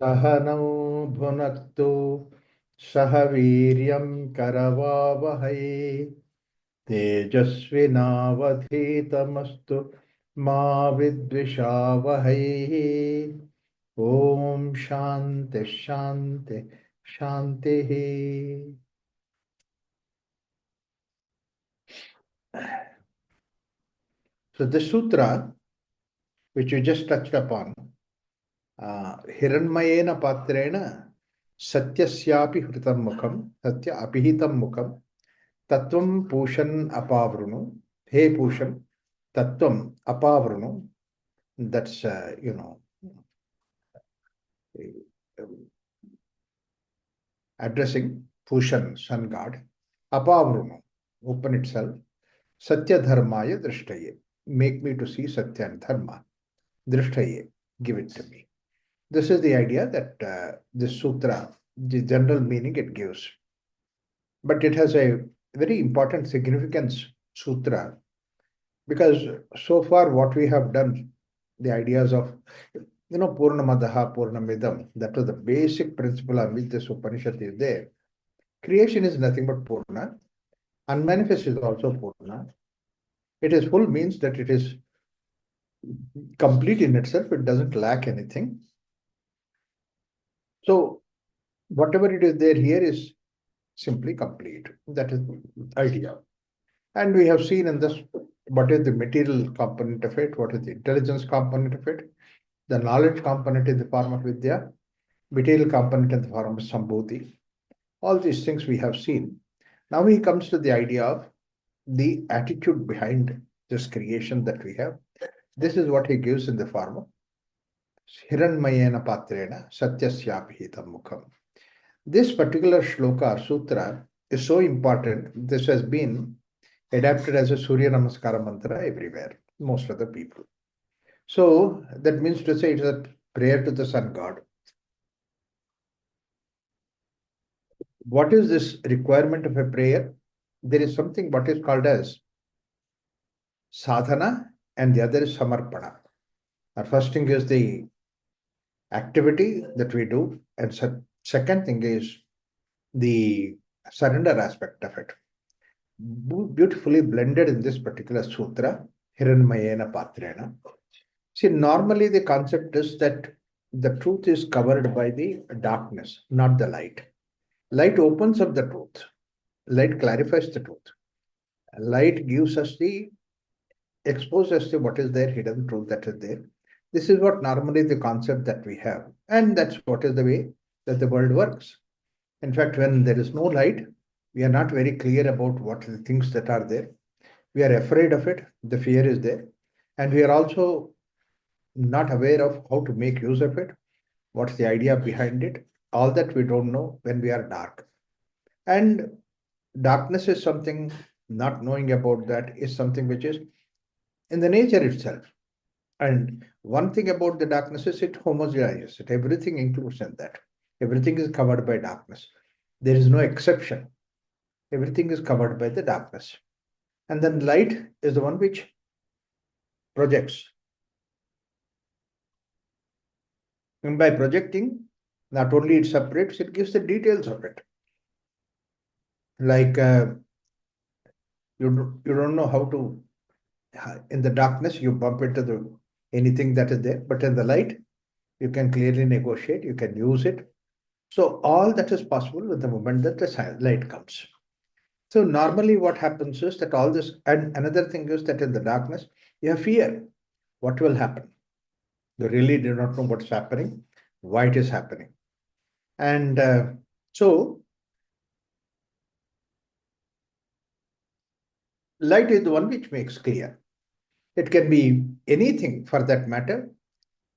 सहनौ भुनक्तु सह वीर्यं करवावहै तेजस्विनावधीतमस्तु मा विद्विषावहै। ॐ शान्ति शान्ति शान्तिः। So this sutra, which we just touched upon, हिरण्मयेन पात्रेण सत्यस्यापि हृतं मुखं सत्य अपिहितं मुखं तत्वं पूषन् अपावृणु हे पूषन् तत्वं अपावृणु. That's addressing Pushan, sun god. Apavrunu, open itself. Satya dharmaya drishtaye, make me to see Satya and Dharma. Drishtaye, give it to me. This is the idea that this sutra, the general meaning it gives. But it has a very important significance, sutra, because so far what we have done, the ideas of, Purnamadaha, Purnamidam, that was the basic principle on which this Upanishad is there. Creation is nothing but Purna. Unmanifest is also Purna. It is full means that it is complete in itself. It doesn't lack anything. So whatever it is there here is simply complete. That is the idea. And we have seen in this what is the material component of it, what is the intelligence component of it, the knowledge component in the form of Vidya, material component in the form of Sambhuti. All these things we have seen. Now he comes to the idea of the attitude behind this creation that we have. This is what he gives in the form of Hiranmayena Patrena Satyasyapihitam Mukham. This particular shloka or sutra is so important. This has been adapted as a Surya Namaskara mantra everywhere, most of the people. So that means to say it is a prayer to the sun god. What is this requirement of a prayer? There is something what is called as sadhana and the other is samarpana. Our first thing is the activity that we do, and second thing is the surrender aspect of it. Beautifully blended in this particular sutra, Hiranmayena Patrena. See, normally the concept is that the truth is covered by the darkness, not the light. Light opens up the truth. Light clarifies the truth. Light gives us exposes to what is there, hidden truth that is there. This is what normally the concept that we have. And that's what is the way that the world works. In fact, when there is no light, we are not very clear about what are the things that are there. We are afraid of it. The fear is there. And we are also not aware of how to make use of it. What's the idea behind it? All that we don't know when we are dark. And darkness is something, not knowing about that is something which is in the nature itself. And one thing about the darkness is it homogenizes it. Everything includes in that. Everything is covered by darkness. There is no exception. Everything is covered by the darkness. And then light is the one which projects. And by projecting, not only it separates, it gives the details of it. Like you don't know how to, in the darkness, you bump into anything that is there, but in the light, you can clearly negotiate, you can use it. So all that is possible with the moment that the light comes. So normally what happens is that all this, and another thing is that in the darkness, you have fear. What will happen? You really do not know what's happening, why it is happening. And so light is the one which makes clear. It can be anything for that matter.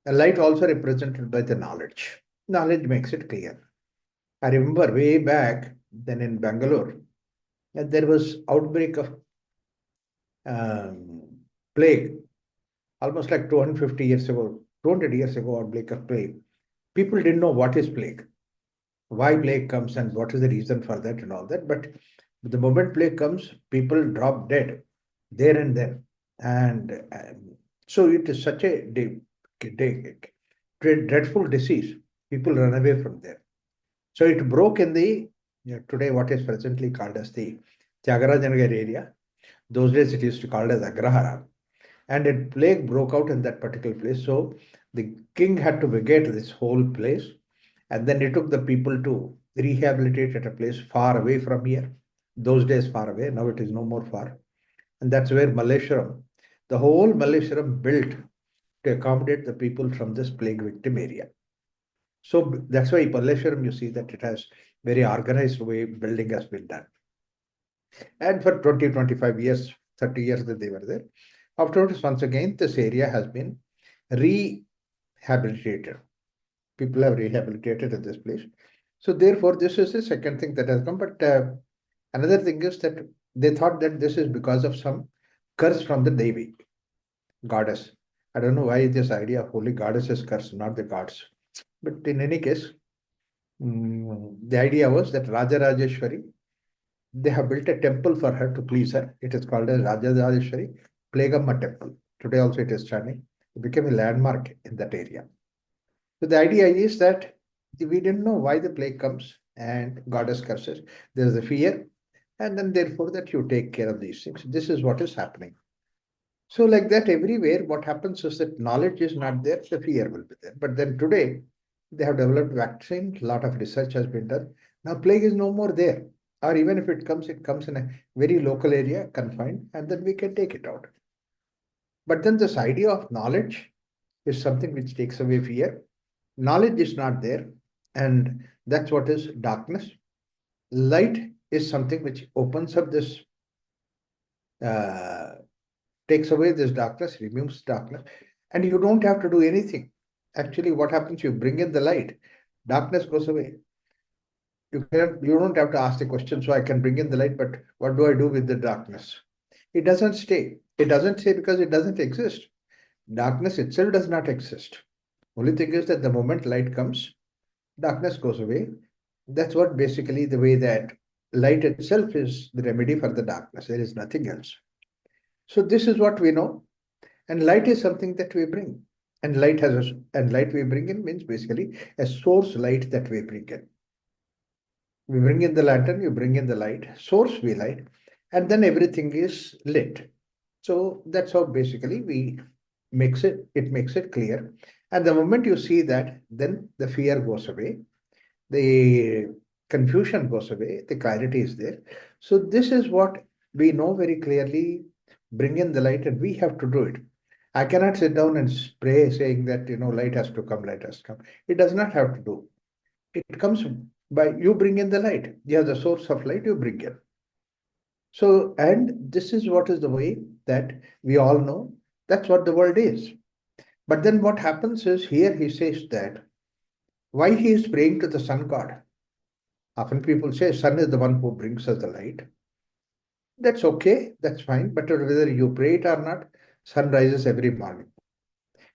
A light also represented by the knowledge. Knowledge makes it clear. I remember way back then in Bangalore, there was outbreak of plague, almost like 250 years ago, 200 years ago, outbreak of plague. People didn't know what is plague, why plague comes and what is the reason for that and all that. But the moment plague comes, people drop dead there and then. And so it is such a dreadful disease People run away from there. So it broke in the today what is presently called as the Tyagarajanagari area. Those days it used to be called as Agrahara. And a plague broke out in that particular place. So the king had to vacate this whole place. And then he took the people to rehabilitate at a place far away from here. Those days far away. Now it is no more far. And that's where Malleshwaram, the whole Malleshwaram built to accommodate the people from this plague victim area. So that's why Malleshwaram, you see that it has very organized way building has been done. And for 20, 25 years, 30 years that they were there. Afterwards, once again, this area has been rehabilitated. People have rehabilitated in this place. So therefore, this is the second thing that has come. But another thing is that they thought that this is because of some curse from the Devi, goddess. I don't know why this idea of holy goddess is curse, not the gods. But in any case, the idea was that Raja Rajeshwari, they have built a temple for her to please her. It is called as Raja Rajeshwari Plagamma Temple. Today also it is standing. It became a landmark in that area. So the idea is that we didn't know why the plague comes and goddess curses. There is a fear, and then therefore that you take care of these things. This is what is happening. So like that everywhere, what happens is that knowledge is not there, the fear will be there. But then today, they have developed vaccine, a lot of research has been done. Now plague is no more there. Or even if it comes in a very local area, confined, and then we can take it out. But then this idea of knowledge is something which takes away fear. Knowledge is not there, and that's what is darkness. Light is something which opens up this, takes away this darkness, removes darkness, and you don't have to do anything. Actually, what happens? You bring in the light, darkness goes away. You don't have to ask the question, so I can bring in the light, but what do I do with the darkness? It doesn't stay. It doesn't stay because it doesn't exist. Darkness itself does not exist. Only thing is that the moment light comes, darkness goes away. That's what basically the way that light itself is the remedy for the darkness. There is nothing else. So this is what we know. And light is something that we bring. And light we bring in means basically a source light that we bring in. We bring in the lantern, you bring in the light, source we light, and then everything is lit. So that's how basically it makes it clear. And the moment you see that, then the fear goes away, the confusion goes away, the clarity is there. So this is what we know very clearly, bring in the light, and we have to do it. I cannot sit down and pray saying that, light has to come, light has to come. It does not have to do. It comes by you bring in the light. You have the source of light, you bring in. So, and this is what is the way that we all know that's what the world is. But then what happens is here he says that why he is praying to the sun god. Often people say sun is the one who brings us the light. That's okay, that's fine. But whether you pray it or not, sun rises every morning.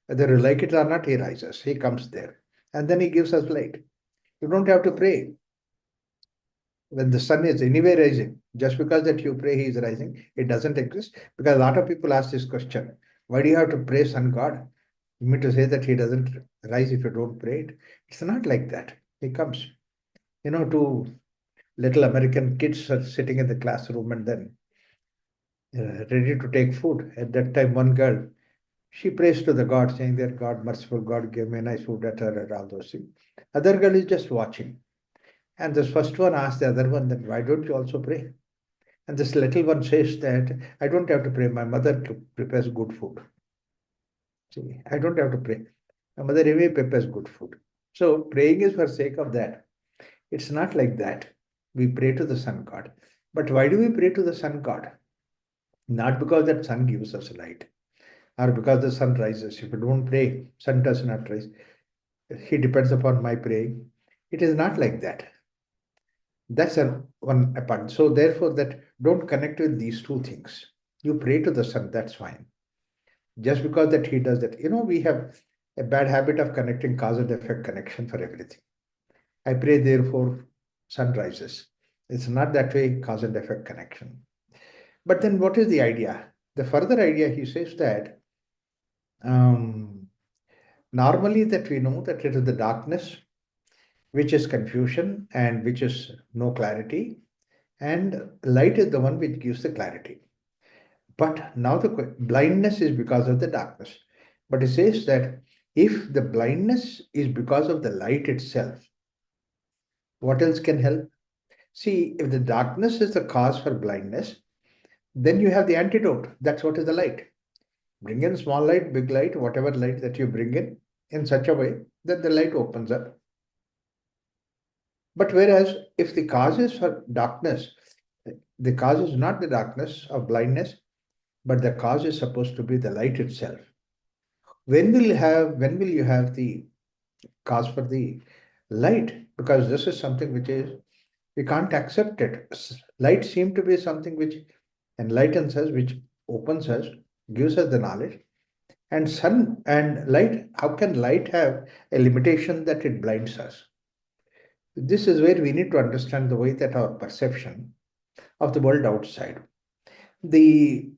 Whether you like it or not, he rises. He comes there. And then he gives us light. You don't have to pray. When the sun is anyway rising, just because that you pray he is rising, it doesn't exist. Because a lot of people ask this question, why do you have to pray sun god? You mean to say that he doesn't rise if you don't pray it? It's not like that. He comes. Two little American kids are sitting in the classroom and then ready to take food. At that time, one girl, she prays to the God, saying that God, merciful God, give me a nice food, and all those things. Other girl is just watching. And this first one asked the other one, then why don't you also pray? And this little one says that I don't have to pray. My mother prepares good food. See, I don't have to pray. My mother anyway prepares good food. So praying is for sake of that. It's not like that. We pray to the sun god. But why do we pray to the sun god? Not because that sun gives us light or because the sun rises. If you don't pray, sun does not rise. He depends upon my praying. It is not like that. That's one apart. So therefore, that don't connect with these two things. You pray to the sun, that's fine. Just because that he does that, we have a bad habit of connecting cause and effect connection for everything. I pray, therefore, sun rises. It's not that way, cause and effect connection. But then what is the idea? The further idea, he says that normally that we know that it is the darkness which is confusion and which is no clarity, and light is the one which gives the clarity. But now the blindness is because of the darkness. But it says that if the blindness is because of the light itself, what else can help? See, if the darkness is the cause for blindness, then you have the antidote. That's what is the light. Bring in small light, big light, whatever light that you bring in such a way that the light opens up. But whereas if the cause is for darkness, the cause is not the darkness of blindness, but the cause is supposed to be the light itself. When will you have the cause for the light? Because this is something which is we can't accept it. Light seems to be something which enlightens us, which opens us, gives us the knowledge. And sun and light, how can light have a limitation that it blinds us? This is where we need to understand the way that our perception of the world outside. The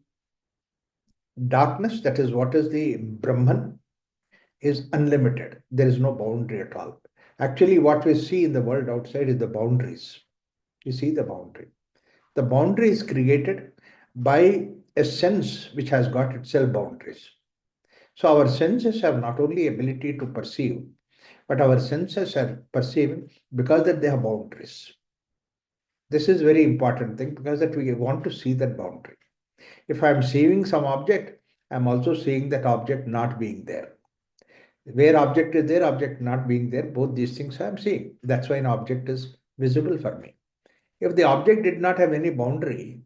darkness, that is what is the Brahman, is unlimited. There is no boundary at all. Actually, what we see in the world outside is the boundaries. You see the boundary. The boundary is created by a sense which has got itself boundaries. So our senses have not only ability to perceive, but our senses are perceiving because that they have boundaries. This is very important thing because that we want to see that boundary. If I'm seeing some object, I'm also seeing that object not being there. Where object is there, object not being there, both these things I'm seeing. That's why an object is visible for me. If the object did not have any boundary,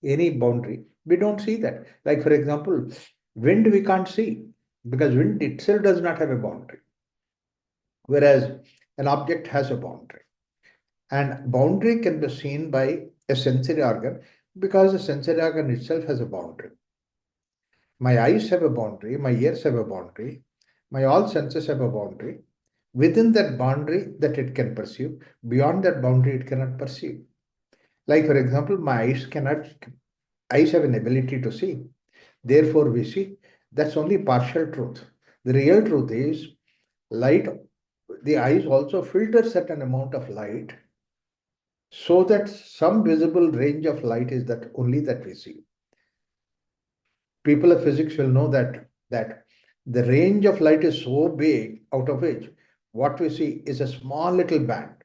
we don't see that. Like for example, wind we can't see because wind itself does not have a boundary. Whereas an object has a boundary. And boundary can be seen by a sensory organ because the sensory organ itself has a boundary. My eyes have a boundary, my ears have a boundary, my all senses have a boundary. Within that boundary that it can perceive, beyond that boundary it cannot perceive. Like for example, eyes have an ability to see. Therefore we see. That's only partial truth. The real truth is light, the eyes also filter certain amount of light so that some visible range of light is that only that we see. People of physics will know that the range of light is so big, out of which what we see is a small little band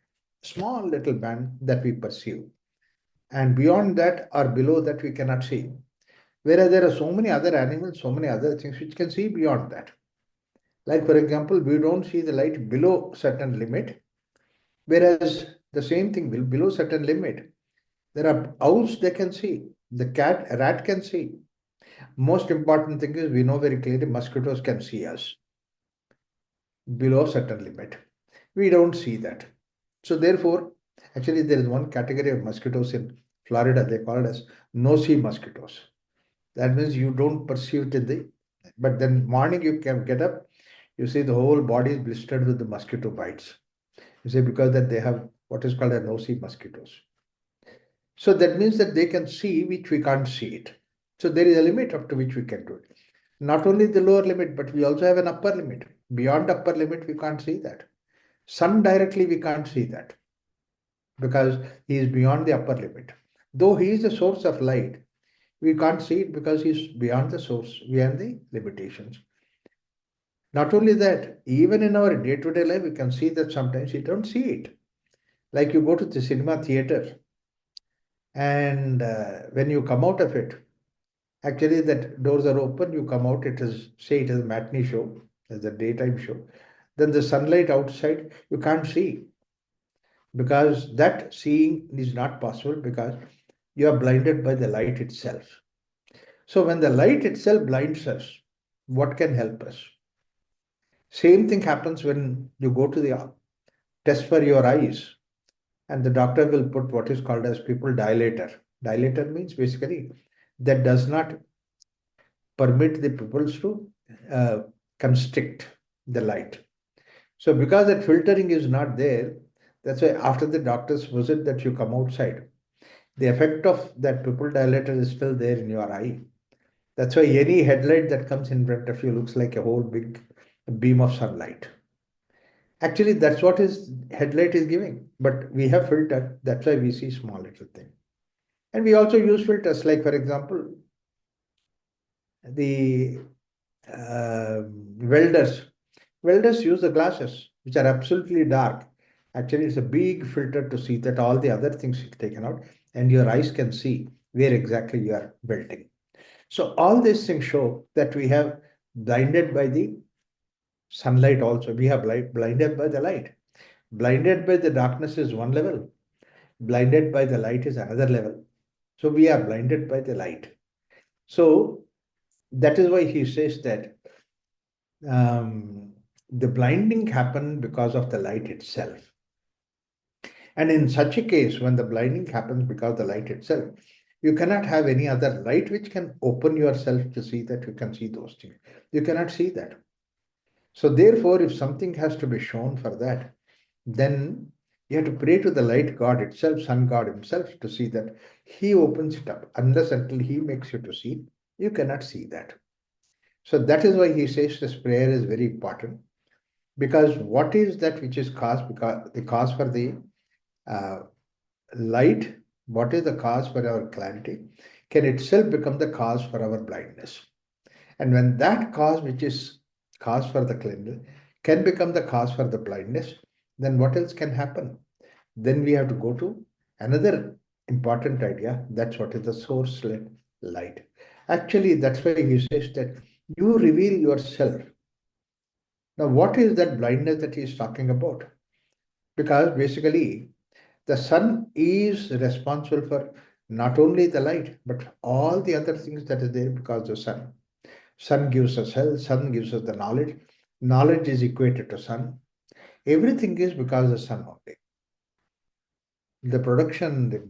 that we perceive. And beyond that or below that we cannot see. Whereas there are so many other animals, so many other things which can see beyond that. Like for example, we don't see the light below certain limit, whereas the same thing will below certain limit. There are owls they can see, the rat can see. Most important thing is we know very clearly mosquitoes can see us below certain limit. We don't see that. So therefore, actually there is one category of mosquitoes in Florida, they call it as no-see mosquitoes. That means you don't perceive it in but then morning you can get up, you see the whole body is blistered with the mosquito bites. You see, because that they have what is called a no-see mosquitoes. So that means that they can see which we can't see it. So there is a limit up to which we can do it. Not only the lower limit, but we also have an upper limit. Beyond upper limit, we can't see that. Sun directly, we can't see that because he is beyond the upper limit. Though he is the source of light, we can't see it because he's beyond the source, beyond the limitations. Not only that, even in our day-to-day life, we can see that sometimes you don't see it. Like you go to the cinema theater, and when you come out of it, actually that doors are open, you come out, it is, say it is a matinee show, it's a daytime show. Then the sunlight outside, you can't see because that seeing is not possible because you are blinded by the light itself. So when the light itself blinds us, what can help us? Same thing happens when you go to the test for your eyes and the doctor will put what is called as pupil dilator. Dilator means basically that does not permit the pupils to uh, constrict the light. So because that filtering is not there, that's why after the doctor's visit that you come outside, the effect of that pupil dilator is still there in your eye. That's why any headlight that comes in front of you looks like a whole big beam of sunlight. Actually, that's what his headlight is giving. But we have filter. That's why we see small little thing. And we also use filters. Like for example, the welders. Welders use the glasses which are absolutely dark. Actually, it's a big filter to see that all the other things is taken out, and your eyes can see where exactly you are welding. So all these things show that we have blinded by the sunlight also. We have blinded by the light. Blinded by the darkness is one level. Blinded by the light is another level. So we are blinded by the light. So that is why he says that the blinding happened because of the light itself. And in such a case, when the blinding happens because of the light itself, you cannot have any other light which can open yourself to see that you can see those things. You cannot see that. So therefore, if something has to be shown for that, then you have to pray to the light God itself, Sun God himself, to see that he opens it up. Unless until he makes you to see, you cannot see that. So that is why he says this prayer is very important. Because what is that which is cause? Because the cause for the uh, light, what is the cause for our clarity, can itself become the cause for our blindness. And when that cause, which is cause for the cleansing, can become the cause for the blindness, then what else can happen? Then we have to go to another important idea. That's what is the source light. Actually, that's why he says that you reveal yourself. Now, what is that blindness that he is talking about? Because basically, the sun is responsible for not only the light, but all the other things that is there because of the sun. Sun gives us health, sun gives us the knowledge. Knowledge is equated to sun. Everything is because of the sun only. The production, the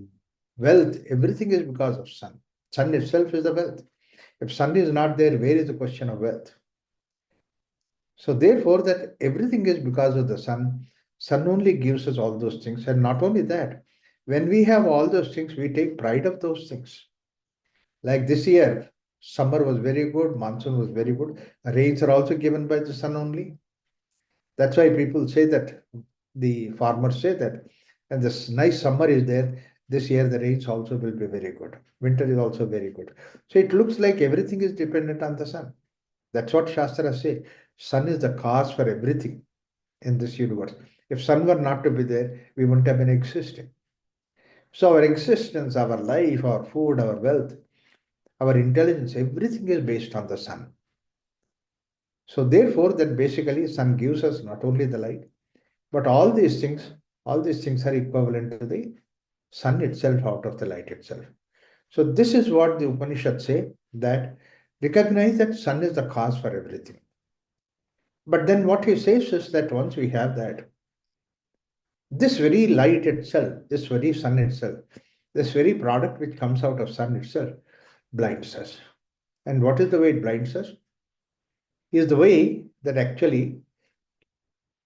wealth, everything is because of sun. Sun itself is the wealth. If sun is not there, where is the question of wealth? So therefore, that everything is because of the sun. Sun only gives us all those things. And not only that, when we have all those things, we take pride of those things. Like this year, summer was very good, monsoon was very good. Rains are also given by the sun only. That's why people say that, the farmers say that, and this nice summer is there. This year, the rains also will be very good. Winter is also very good. So it looks like everything is dependent on the sun. That's what Shastra say. Sun is the cause for everything in this universe. If sun were not to be there, we wouldn't have been existing. So our existence, our life, our food, our wealth, our intelligence, everything is based on the sun. So therefore, that basically sun gives us not only the light, but all these things are equivalent to the sun itself out of the light itself. So this is what the Upanishads say, that recognize that sun is the cause for everything. But then what he says is that once we have that, this very light itself, this very sun itself, this very product which comes out of sun itself blinds us. And what is the way it blinds us? Is the way that actually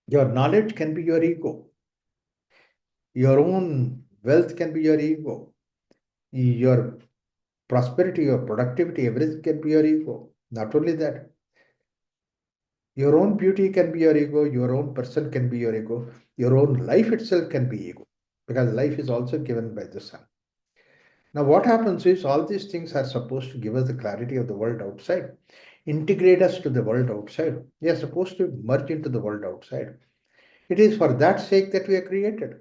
your knowledge can be your ego. Your own wealth can be your ego. Your prosperity, your productivity, everything can be your ego. Not only that, your own beauty can be your ego, your own person can be your ego, your own life itself can be ego, because life is also given by the sun. Now, what happens is all these things are supposed to give us the clarity of the world outside, integrate us to the world outside. We are supposed to merge into the world outside. It is for that sake that we are created.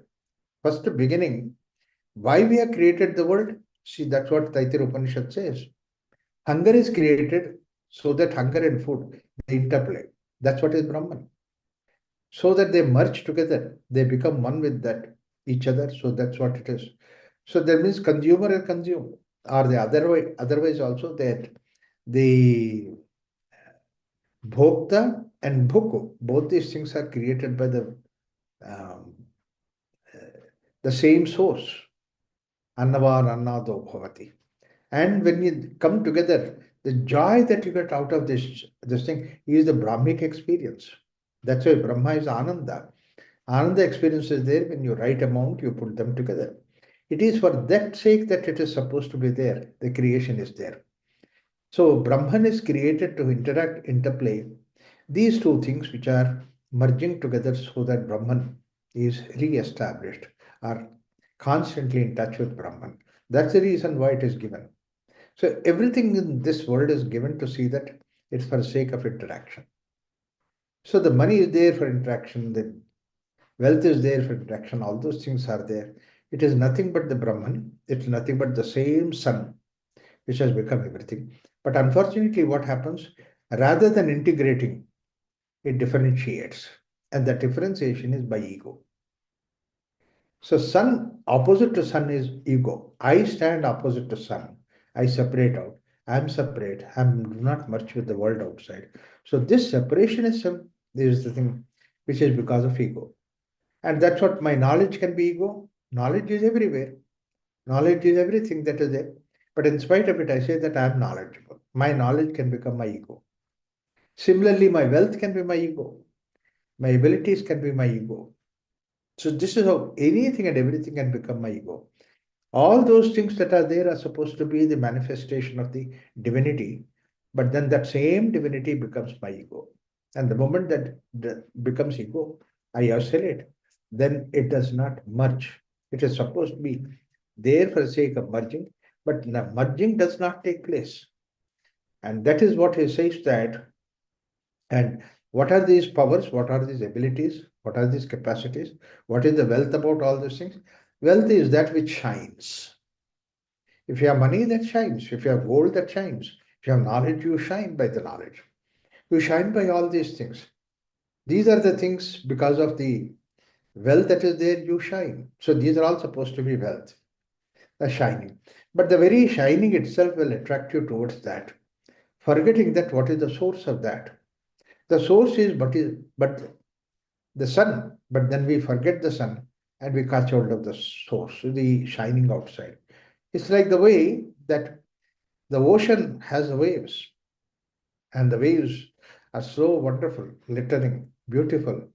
First beginning, why we have created the world? See, that's what Taittiriya Upanishad says. Hunger is created so that hunger and food, they interplay. That's what is Brahman. So that they merge together, they become one with that each other. So that's what it is. So that means consumer and consume, or the otherwise also that the bhokta and bhuku, both these things are created by um, the same source. Annavar annado bhavati. And when you come together, the joy that you get out of this thing is the Brahmic experience. That's why Brahma is Ananda. Ananda experience is there when you write amount, you put them together. It is for that sake that it is supposed to be there. The creation is there. So Brahman is created to interact, interplay these two things which are merging together so that Brahman is re-established, or constantly in touch with Brahman. That's the reason why it is given. So everything in this world is given to see that it's for the sake of interaction. So the money is there for interaction, the wealth is there for interaction, all those things are there. It is nothing but the Brahman, it's nothing but the same sun which has become everything. But unfortunately, what happens, rather than integrating, it differentiates. And that differentiation is by ego. So sun, opposite to sun is ego. I stand opposite to sun. I separate out. I'm separate. I'm not much with the world outside. So this separationism is the thing which is because of ego. And that's what my knowledge can be ego. Knowledge is everywhere. Knowledge is everything that is there. But in spite of it, I say that I am knowledgeable. My knowledge can become my ego. Similarly, my wealth can be my ego. My abilities can be my ego. So this is how anything and everything can become my ego. All those things that are there are supposed to be the manifestation of the divinity, but then that same divinity becomes my ego. And the moment that becomes ego, I oscillate. Then it does not merge. It is supposed to be there for the sake of merging, but the merging does not take place. And that is what he says that. And what are these powers? What are these abilities? What are these capacities? What is the wealth about all these things? Wealth is that which shines. If you have money, that shines. If you have gold, that shines. If you have knowledge, you shine by the knowledge. You shine by all these things. These are the things because of the wealth that is there, you shine. So these are all supposed to be wealth, the shining. But the very shining itself will attract you towards that, forgetting that what is the source of that. The source is but the sun, but then we forget the sun and we catch hold of the source, the shining outside. It's like the way that the ocean has waves, and the waves are so wonderful, glittering, beautiful,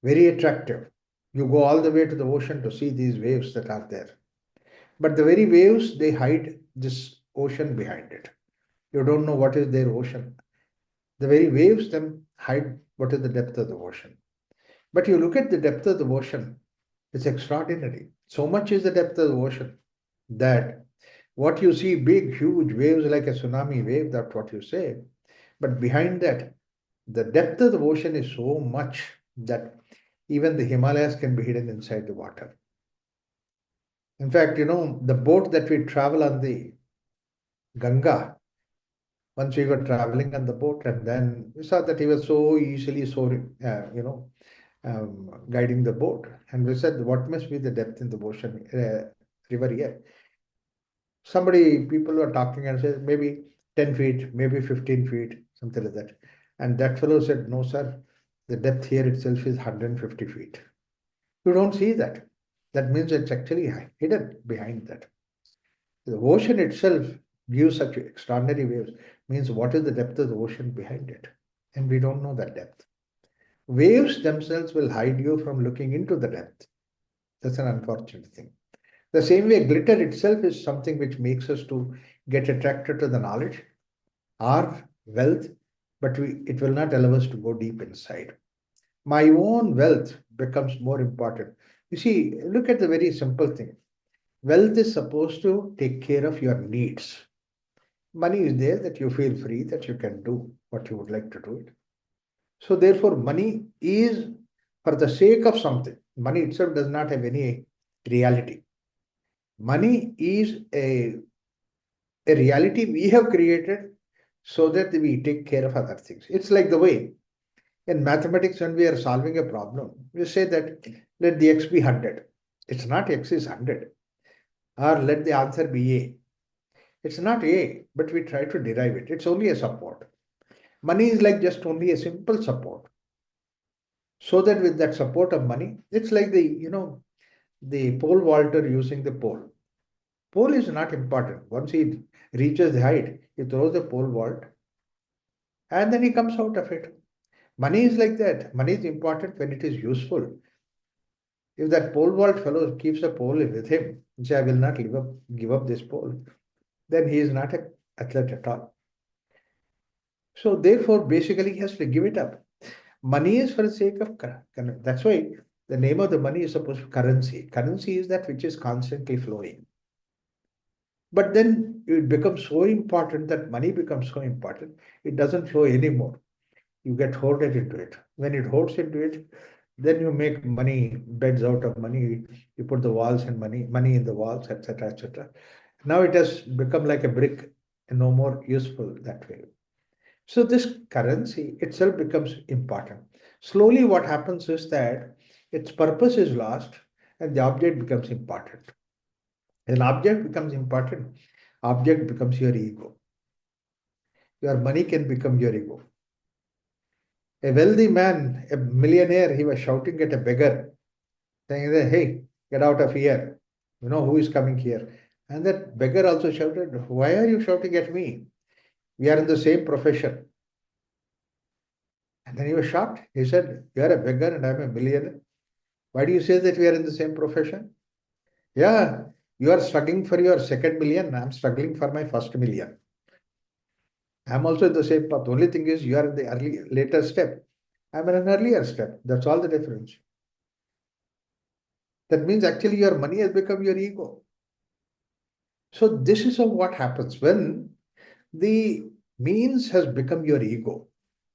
very attractive. You go all the way to the ocean to see these waves that are there. But the very waves, they hide this ocean behind it. You don't know what is their ocean. The very waves them hide what is the depth of the ocean. But you look at the depth of the ocean, it's extraordinary. So much is the depth of the ocean that what you see, big, huge waves like a tsunami wave, that's what you say. But behind that, the depth of the ocean is so much that even the Himalayas can be hidden inside the water. In fact, the boat that we travel on the Ganga, once we were traveling on the boat, and then we saw that he was so easily soaring, guiding the boat. And we said, what must be the depth in the ocean, river here? People were talking and said, maybe 10 feet, maybe 15 feet, something like that. And that fellow said, no, sir, the depth here itself is 150 feet. You don't see that. That means it's actually hidden behind that. The ocean itself gives such extraordinary waves, means what is the depth of the ocean behind it? And we don't know that depth. Waves themselves will hide you from looking into the depth. That's an unfortunate thing. The same way, glitter itself is something which makes us to get attracted to the knowledge or wealth, but it will not allow us to go deep inside. My own wealth becomes more important. You see, look at the very simple thing. Wealth is supposed to take care of your needs. Money is there that you feel free, that you can do what you would like to do it. So therefore, money is for the sake of something. Money itself does not have any reality. Money is a reality we have created so that we take care of other things. It's like the way in mathematics when we are solving a problem, we say that let the x be 100. It's not x is 100. Or let the answer be A. It's not A, but we try to derive it. It's only a support. Money is like just only a simple support. So that with that support of money, it's like the pole vaulter using the pole. Pole is not important. Once he reaches the height, he throws the pole vault and then he comes out of it. Money is like that. Money is important when it is useful. If that pole vault fellow keeps a pole with him and say, I will not give up this pole, then he is not an athlete at all. So therefore, basically, he has to give it up. Money is for the sake of that's why the name of the money is supposed to be currency. Currency is that which is constantly flowing. But then it becomes so important that money becomes so important, it doesn't flow anymore. You get hoarded into it. When it hoards into it, then you make money, beds out of money, you put the walls and money in the walls, etc., etc. Now it has become like a brick and no more useful that way. So this currency itself becomes important. Slowly, what happens is that its purpose is lost and the object becomes important. An object becomes important, object becomes your ego. Your money can become your ego. A wealthy man, a millionaire, he was shouting at a beggar, saying that, hey, get out of here. You know who is coming here. And that beggar also shouted, why are you shouting at me? We are in the same profession. And then he was shocked. He said, you are a beggar and I'm a millionaire. Why do you say that we are in the same profession? Yeah, you are struggling for your second million. I'm struggling for my first million. I'm also in the same path. The only thing is you are in the later step. I'm in an earlier step. That's all the difference. That means actually your money has become your ego. So this is what happens when the means has become your ego.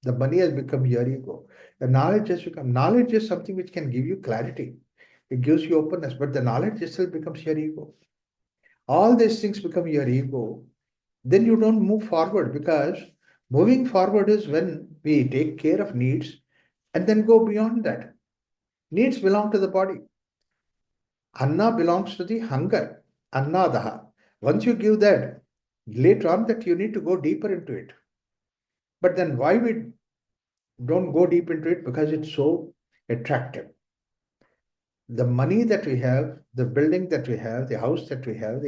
The money has become your ego. The knowledge has become knowledge is something which can give you clarity. It gives you openness, but the knowledge itself becomes your ego. All these things become your ego. Then you don't move forward because moving forward is when we take care of needs and then go beyond that. Needs belong to the body. Anna belongs to the hunger. Annadaha. Once you give that, later on that you need to go deeper into it. But then why we don't go deep into it? Because it's so attractive. The money that we have, the building that we have, the house that we have,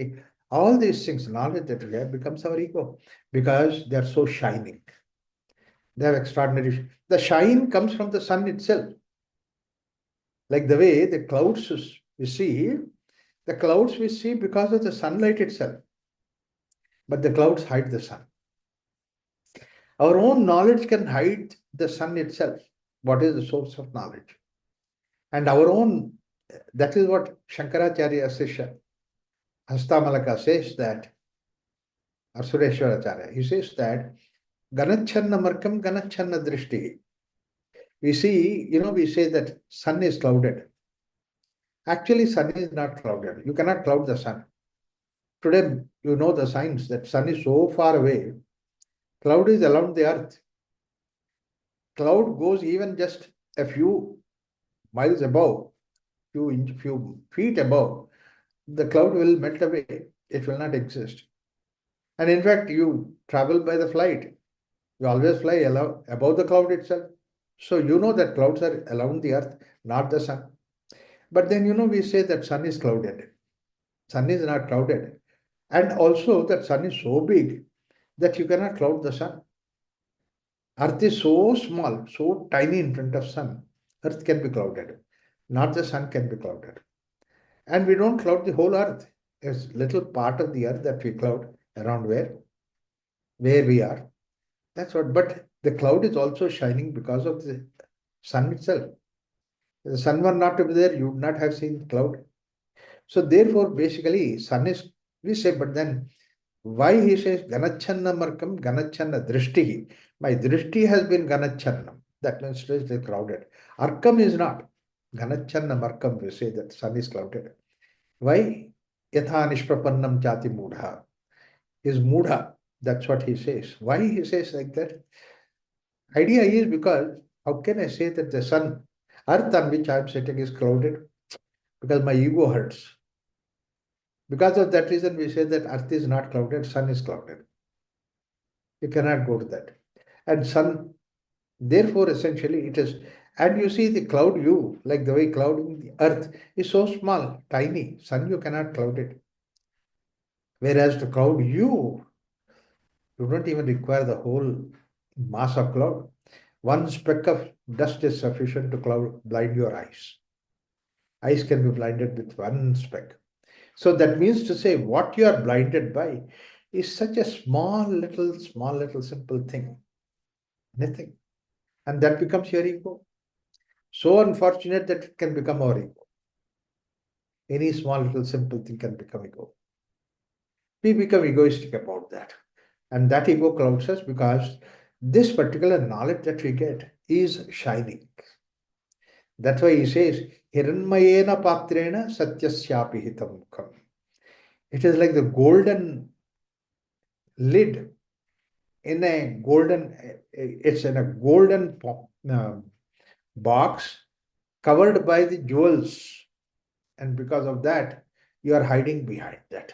all these things, knowledge that we have becomes our ego because they're so shining. They have extraordinary. The shine comes from the sun itself. Like the way the clouds we see, the clouds we see because of the sunlight itself. But the clouds hide the sun. Our own knowledge can hide the sun itself. What is the source of knowledge? And our own, that is what Shankaracharya Sisha Hastamalaka says that, or Sureshwaracharya, he says that Ganachanna Markam Ganachanna Drishti. We see, we say that sun is clouded. Actually, sun is not clouded. You cannot cloud the sun. Today, you know the science that sun is so far away. Cloud is around the earth. Cloud goes even just a few miles above, few feet above. The cloud will melt away. It will not exist. And in fact, you travel by the flight. You always fly above the cloud itself. So you know that clouds are around the earth, not the sun. But then we say that sun is clouded. Sun is not clouded. And also that sun is so big that you cannot cloud the sun. Earth is so small, so tiny in front of sun. Earth can be clouded. Not the sun can be clouded. And we don't cloud the whole earth. There's little part of the earth that we cloud around where we are. That's what. But the cloud is also shining because of the sun itself. If the sun were not to be there, you would not have seen the cloud. So therefore, basically, sun is, we say, but then why he says Ganachanna Markam, Ganachanna Drishti? My Drishti has been Ganachannam. That means it is crowded. Arkam is not. Ganachanna Markam, we say that sun is clouded. Why? Yatha Nishprapannam Chati Mudha. Is Mudha. That's what he says. Why he says like that? Idea is because how can I say that the sun, earth on which I am sitting is crowded? Because my ego hurts. Because of that reason, we say that earth is not clouded, sun is clouded. You cannot go to that. And sun, therefore, essentially it is. And you see the cloud you, like the way clouding the earth is so small, tiny. Sun, you cannot cloud it. Whereas to cloud you don't even require the whole mass of cloud. One speck of dust is sufficient to blind your eyes. Eyes can be blinded with one speck. So that means to say what you are blinded by is such a small little simple thing. Nothing. And that becomes your ego. So unfortunate that it can become our ego. Any small little simple thing can become ego. We become egoistic about that. And that ego clouds us because this particular knowledge that we get is shining. That's why he says, Hiranmayena patrena satyasyapi hitam mukham. It is like the golden lid in a golden, it's in a golden box covered by the jewels. And because of that, you are hiding behind that.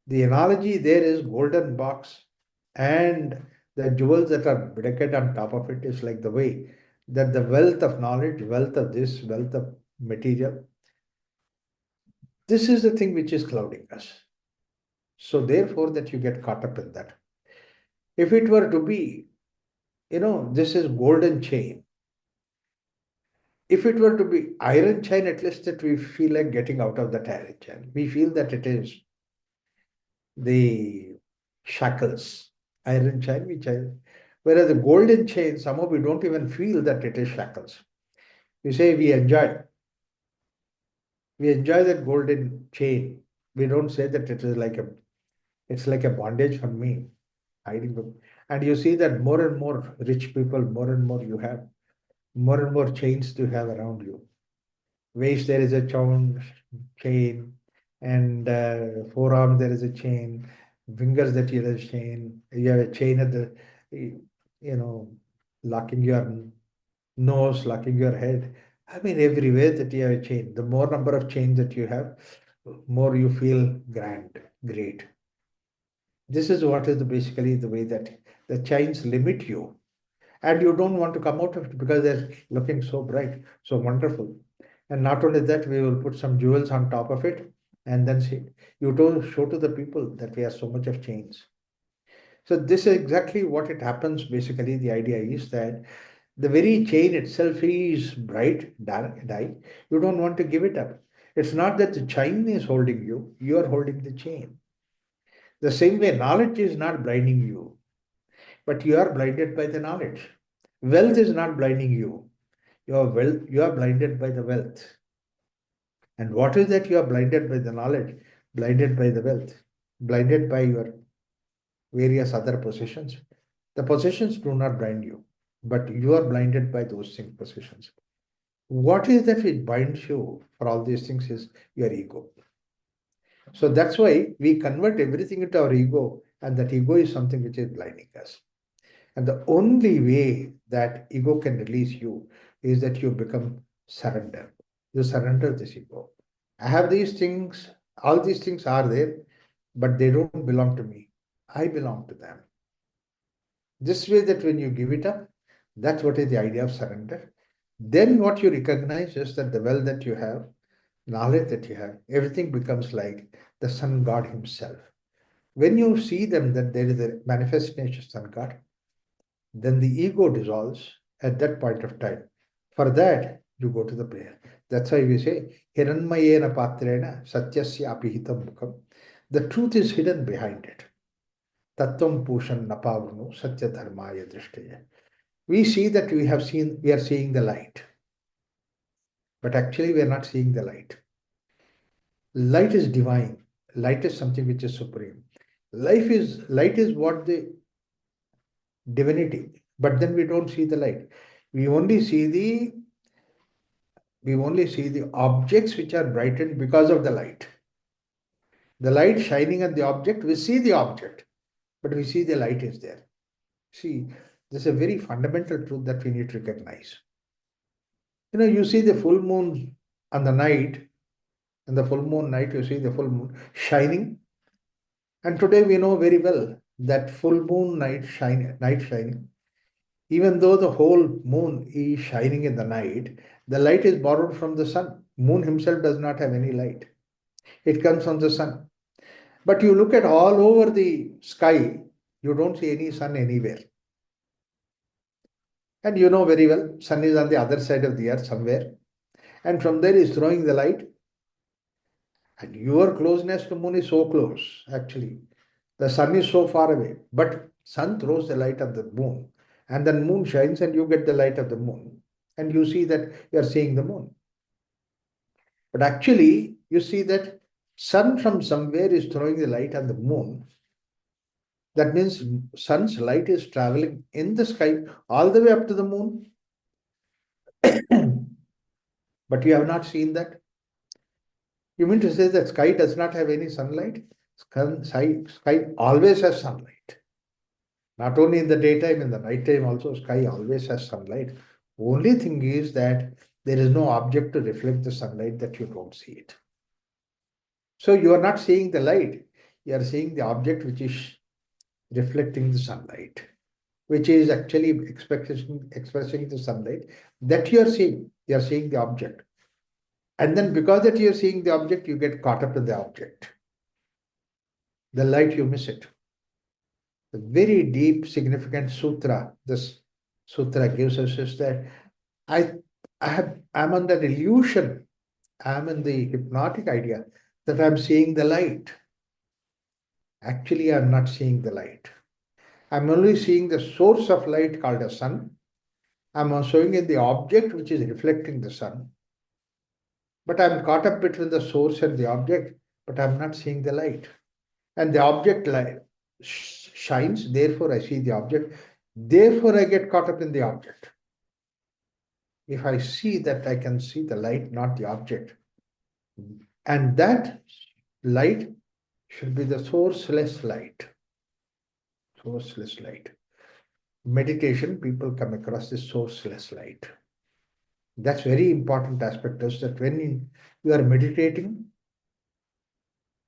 The analogy there is golden box and the jewels that are bedecked on top of it is like the way that the wealth of knowledge, wealth of this, wealth of material, this is the thing which is clouding us. So therefore that you get caught up in that. If it were to be, this is golden chain. If it were to be iron chain, at least that we feel like getting out of that iron chain. We feel that it is the shackles, iron chain, whereas the golden chain, somehow we don't even feel that it is shackles. We say we enjoy that golden chain. We don't say that it is it's like a bondage for me, hiding them. And you see that more and more rich people, more and more you have, more and more chains to have around you. Waist there is a chain, and forearm there is a chain, fingers that you have a chain. You have a chain at the, locking your nose, locking your head. I mean, everywhere that you have a chain. The more number of chains that you have, more you feel grand, great. This is what is basically the way that the chains limit you. And you don't want to come out of it because they're looking so bright, so wonderful. And not only that, we will put some jewels on top of it and then see. You don't show to the people that we have so much of chains. So this is exactly what it happens. Basically, the idea is that the very chain itself is bright, dye. You don't want to give it up. It's not that the chain is holding you are holding the chain. The same way, knowledge is not blinding you, but you are blinded by the knowledge. Wealth is not blinding you. You are blinded by the wealth. And what is that? You are blinded by the knowledge, blinded by the wealth, blinded by your various other possessions. The possessions do not blind you, but you are blinded by those things, possessions. What is that which binds you for all these things is your ego. So that's why we convert everything into our ego, and that ego is something which is blinding us. And the only way that ego can release you is that you become surrender. You surrender this ego. I have these things, all these things are there, but they don't belong to me. I belong to them. This way that when you give it up, that's what is the idea of surrender. Then what you recognize is that the wealth that you have, knowledge that you have, everything becomes like the sun god himself. When you see them that there is a manifestation of sun god, then the ego dissolves at that point of time. For that, you go to the prayer. That's why we say, Hiranmayena patrena satyasya apihitam mukham. The truth is hidden behind it. Tattvam pushan napavanu satya dharmaya drishtaya. We see that we are seeing the light, but actually we are not seeing the light. Light is divine. Light is something which is supreme. Light is what the divinity, but then we don't see the light. We only see the we only see the objects which are brightened because of the light. The light shining on the object, we see the object, but we see the light is there. See, this is a very fundamental truth that we need to recognize. You see the full moon on the night, and the full moon night, you see the full moon shining. And today we know very well that full moon night shining, even though the whole moon is shining in the night, the light is borrowed from the sun. Moon himself does not have any light. It comes from the sun. But you look at all over the sky, you don't see any sun anywhere. And you know very well, sun is on the other side of the earth somewhere. And from there is throwing the light. And your closeness to moon is so close, actually. The sun is so far away. But sun throws the light on the moon. And then moon shines and you get the light of the moon and you see that you are seeing the moon. But actually, you see that sun from somewhere is throwing the light on the moon. That means sun's light is traveling in the sky all the way up to the moon. But you have not seen that. You mean to say that sky does not have any sunlight? Sky always has sunlight. Not only in the daytime, in the nighttime also, sky always has sunlight. Only thing is that there is no object to reflect the sunlight that you don't see it. So you are not seeing the light. You are seeing the object which is reflecting the sunlight, which is actually expressing the sunlight that you are seeing. You are seeing the object. And then because that you are seeing the object, you get caught up in the object. The light, you miss it. The very deep, significant sutra this sutra gives us is that I, I'm under illusion. I'm in the hypnotic idea that I'm seeing the light. Actually, I'm not seeing the light. I'm only seeing the source of light called a sun. I'm showing in the object which is reflecting the sun. But I'm caught up between the source and the object, but I'm not seeing the light. And the object light shines, therefore I see the object. Therefore, I get caught up in the object. If I see that, I can see the light, not the object. And that light should be the sourceless light. Sourceless light. Meditation, people come across this sourceless light. That's very important aspect is that when you are meditating,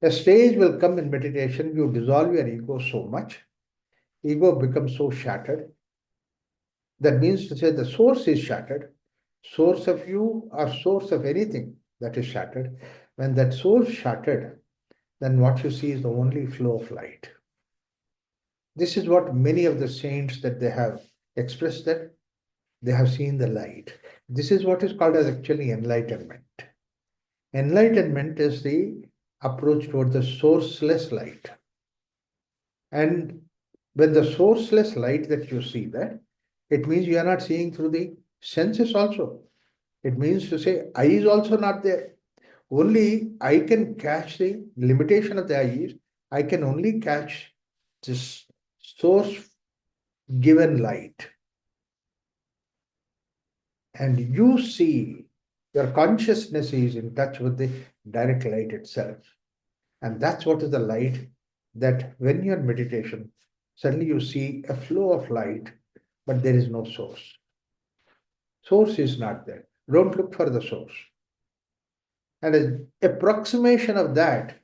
a stage will come in meditation, you dissolve your ego so much, ego becomes so shattered. That means to say the source is shattered, source of you or source of anything that is shattered. When that source shattered, then what you see is the only flow of light. This is what many of the saints that they have expressed that they have seen the light. This is what is called as actually enlightenment. Enlightenment is the approach toward the sourceless light. And when the sourceless light that you see that, it means you are not seeing through the senses also. It means to say eye is also not there. Only I can catch the limitation of the eye is I can only catch this source given light. And you see your consciousness is in touch with the direct light itself. And that's what is the light that when you're in meditation, suddenly you see a flow of light, but there is no source. Source is not there. Don't look for the source. And an approximation of that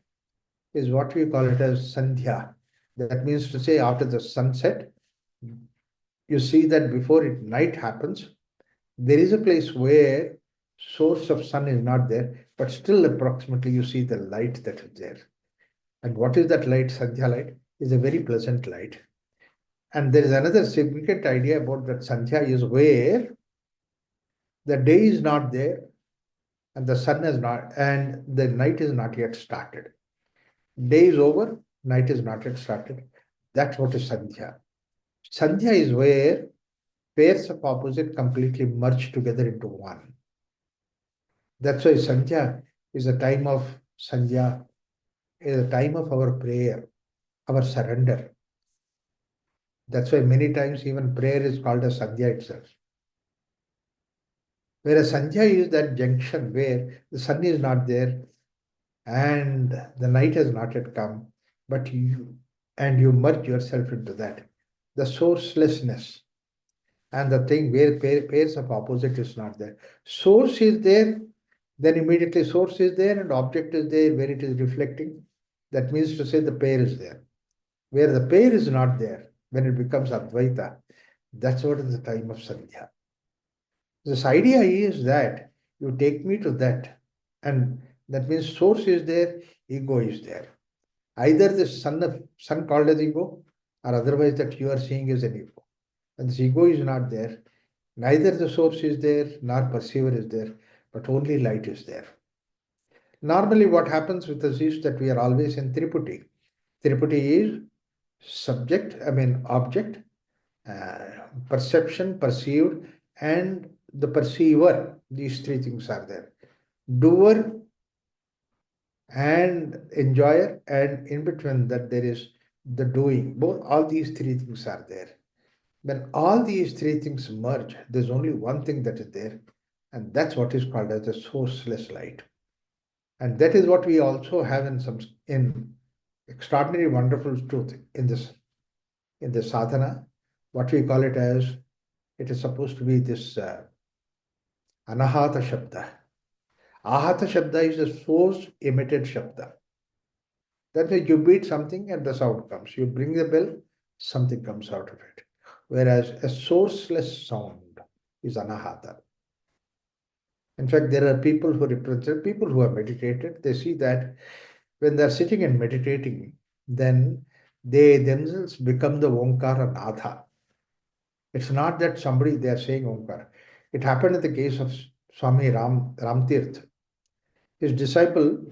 is what we call it as Sandhya. That means to say after the sunset, you see that before it night happens, there is a place where source of sun is not there, but still approximately you see the light that is there. And what is that light? Sandhya light is a very pleasant light. And there is another significant idea about that Sandhya is where the day is not there and the sun is not, and the night is not yet started. Day is over, night is not yet started. That's what is Sandhya. Sandhya is where pairs of opposite completely merge together into one. That's why Sandhya is a time of Sandhya, is a time of our prayer, our surrender. That's why many times even prayer is called as Sandhya itself. Whereas Sandhya is that junction where the sun is not there and the night has not yet come, but you merge yourself into that. The sourcelessness and the thing where pairs of opposite is not there. Source is there, then immediately source is there and object is there where it is reflecting. That means to say the pair is there. Where the pair is not there, when it becomes Advaita, that's what is the time of Sandhya. This idea is that you take me to that, and that means source is there, ego is there. Either the sun called as ego, or otherwise that you are seeing is an ego. And this ego is not there. Neither the source is there, nor perceiver is there, but only light is there. Normally, what happens with us is that we are always in Tripudi. Tripudi is subject, object, perception, perceived, and the perceiver. These three things are there. Doer and enjoyer, and in between that there is the doing. Both all these three things are there. When all these three things merge, there's only one thing that is there, and that's what is called as the sourceless light. And that is what we also have in extraordinary, wonderful truth in this sadhana. What we call it as, it is supposed to be this anahata shabda. Ahata shabda is the source emitted shabda. That way you beat something and the sound comes. You bring the bell, something comes out of it. Whereas a sourceless sound is anahata. In fact, there are people who represent people who have meditated. They see that when they're sitting and meditating, then they themselves become the Omkara Natha. It's not that somebody they are saying Omkara. It happened in the case of Swami Ramtirth. His disciple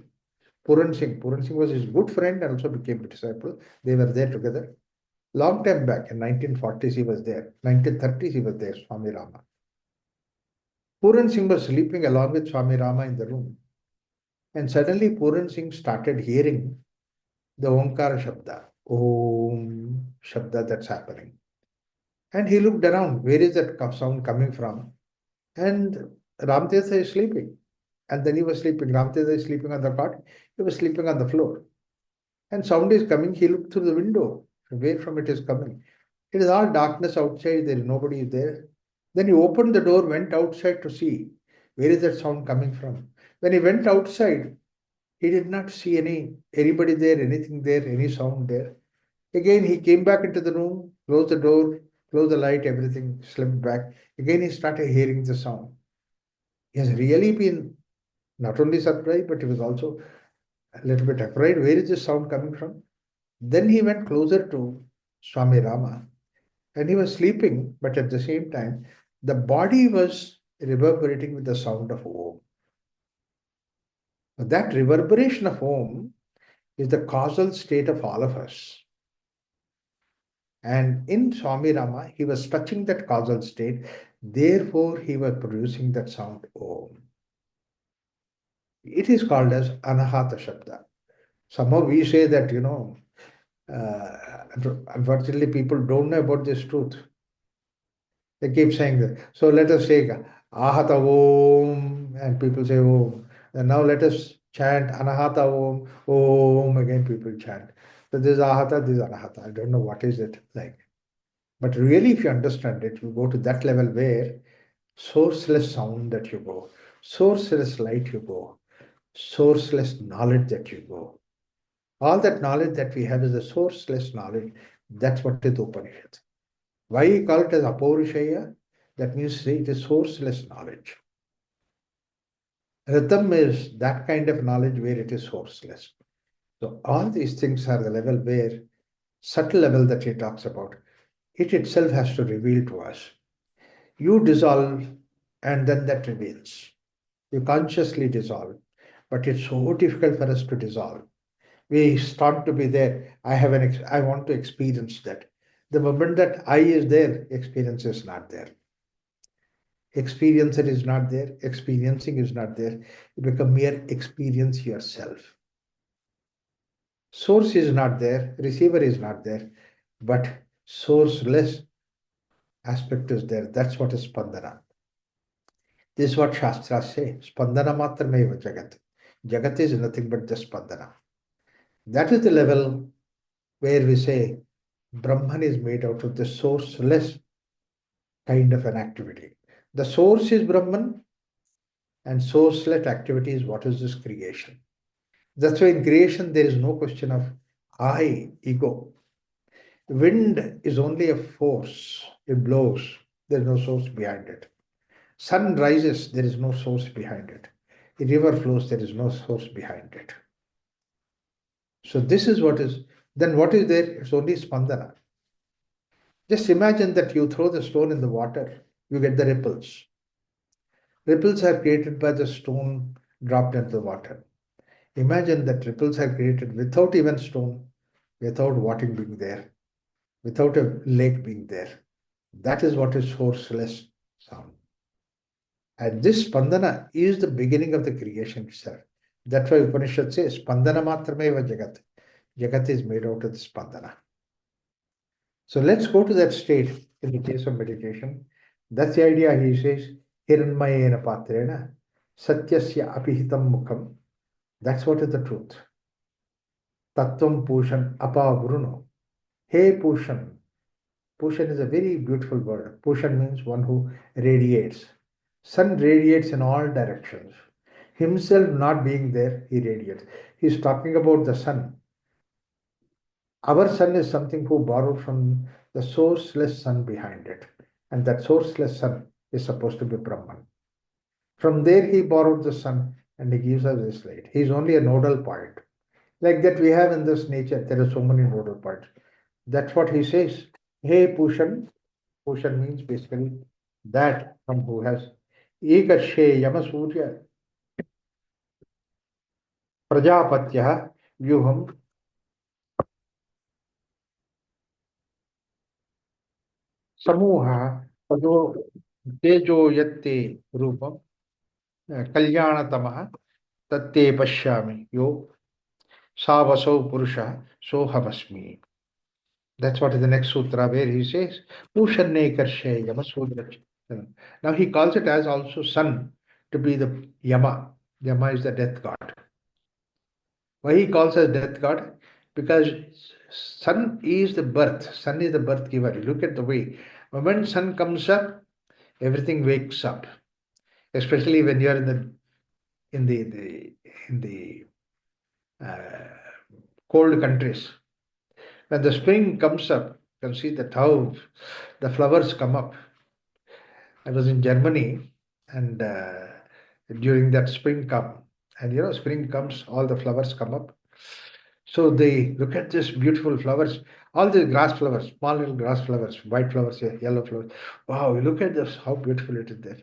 Puran Singh. Puran Singh was his good friend and also became a disciple. They were there together. Long time back in 1940s he was there. 1930s he was there, Swami Rama. Puran Singh was sleeping along with Swami Rama in the room. And suddenly Puran Singh started hearing the Omkara Shabda. Om Shabda that's happening. And he looked around. Where is that sound coming from? And Ramtirtha is sleeping. And then he was sleeping. Ramtirtha is sleeping on the cot. He was sleeping on the floor. And sound is coming. He looked through the window. Where from it is coming? It is all darkness outside. There is nobody there. Then he opened the door, went outside to see where is that sound coming from. When he went outside, he did not see anybody there, anything there, any sound there. Again, he came back into the room, closed the door, closed the light, everything, slipped back. Again, he started hearing the sound. He has really been not only surprised, but he was also a little bit afraid. Where is this sound coming from? Then he went closer to Swami Rama and he was sleeping, but at the same time, the body was reverberating with the sound of Om. That reverberation of Om is the causal state of all of us. And in Swami Rama, he was touching that causal state, therefore he was producing that sound Om. It is called as Anahata Shabda. Somehow we say that, unfortunately people don't know about this truth. They keep saying that. So let us say Ahata Om, and people say Om. And now let us chant Anahata Om, Om, again people chant. So this is Ahata, this is Anahata. I don't know what is it like. But really, if you understand it, you go to that level where sourceless sound that you go, sourceless light you go, sourceless knowledge that you go. All that knowledge that we have is a sourceless knowledge. That's what is Upanishad. Why you call it as Apaurishaya? That means it is sourceless knowledge. Rhythm is that kind of knowledge where it is sourceless. So all these things are the level where, subtle level that he talks about, it itself has to reveal to us. You dissolve and then that reveals. You consciously dissolve. But it's so difficult for us to dissolve. We start to be there. I want to experience that. The moment that I is there, experience is not there. Experiencer is not there. Experiencing is not there. You become mere experience yourself. Source is not there. Receiver is not there. But sourceless aspect is there. That's what is Spandana. This is what Shastras say. Spandana matrameva Jagat. Jagat is nothing but the Spandana. That is the level where we say Brahman is made out of the sourceless kind of an activity. The source is Brahman and sourceless activity is what is this creation. That's why in creation there is no question of I, ego. Wind is only a force. It blows. There is no source behind it. Sun rises, there is no source behind it. A river flows, there is no source behind it. So this is what is, then what is there? It's only spandana. Just imagine that you throw the stone in the water, you get the ripples. Ripples are created by the stone dropped into the water. Imagine that ripples are created without even stone, without water being there, without a lake being there. That is what is sourceless sound. And this spandana is the beginning of the creation itself. That's why Upanishad says, Spandana matrameva jagat. Jagat is made out of the spandana. So let's go to that state in the case of meditation. That's the idea. He says, Hiranmayena patrena, satyasya apihitam mukham. That's what is the truth. Tattvam pushan apavruno. Hey pushan. Pushan is a very beautiful word. Pushan means one who radiates. Sun radiates in all directions. Himself not being there, he radiates. He's talking about the sun. Our sun is something who borrowed from the sourceless sun behind it. And that sourceless sun is supposed to be Brahman. From there, he borrowed the sun and he gives us this light. He's only a nodal point. Like that, we have in this nature, there are so many nodal points. That's what he says. Hey, Pushan. Pushan means basically that from who has Ekashe Yamasurya Prajapatya Vyuham Samuha Pado Tejo Yatte Rupam Kalyanatamaha Tatte Pashyami Yo Savasau Purusha Sohamasmi. That's what is the next sutra where he says, Pushanne Karshe Yamasudra. Now he calls it as also sun to be the Yama. Yama is the death god. Why he calls us death god? Because sun is the birth. Sun is the birth giver. You look at the way. When sun comes up, everything wakes up. Especially when you are in the uh, cold countries. When the spring comes up, you can see that how the flowers come up. I was in Germany, and during that spring come, and spring comes, all the flowers come up. So they look at this beautiful flowers, all the grass flowers, small little grass flowers, white flowers, yellow flowers. Wow, look at this, how beautiful it is there.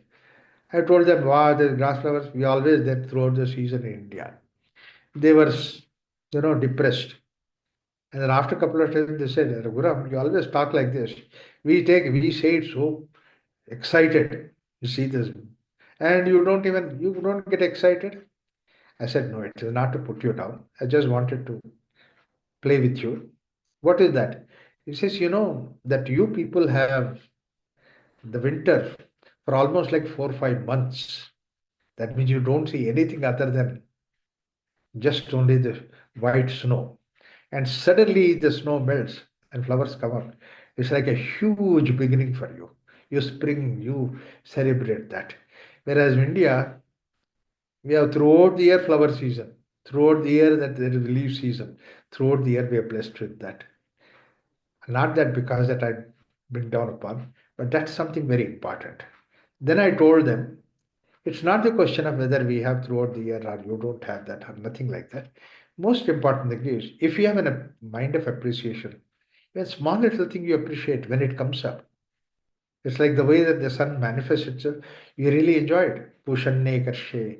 I told them, wow, the grass flowers, we always there throughout the season in India. They were, depressed. And then after a couple of times, they said, Raghuram, you always talk like this. We say it so excited. You see this. And you don't get excited. I said, no, it is not to put you down. I just wanted to play with you. What is that? He says, that you people have the winter for almost like 4 or 5 months. That means you don't see anything other than just only the white snow. And suddenly the snow melts and flowers come up. It's like a huge beginning for you. You spring, you celebrate that. Whereas in India, we have throughout the year flower season, throughout the year that there is leaf season, throughout the year we are blessed with that. Not that because that I bring down upon, but that's something very important. Then I told them, it's not the question of whether we have throughout the year or you don't have that or nothing like that. Most important thing is if you have a mind of appreciation, a small little thing you appreciate when it comes up. It's like the way that the sun manifests itself. You really enjoy it. Pushanne karshe,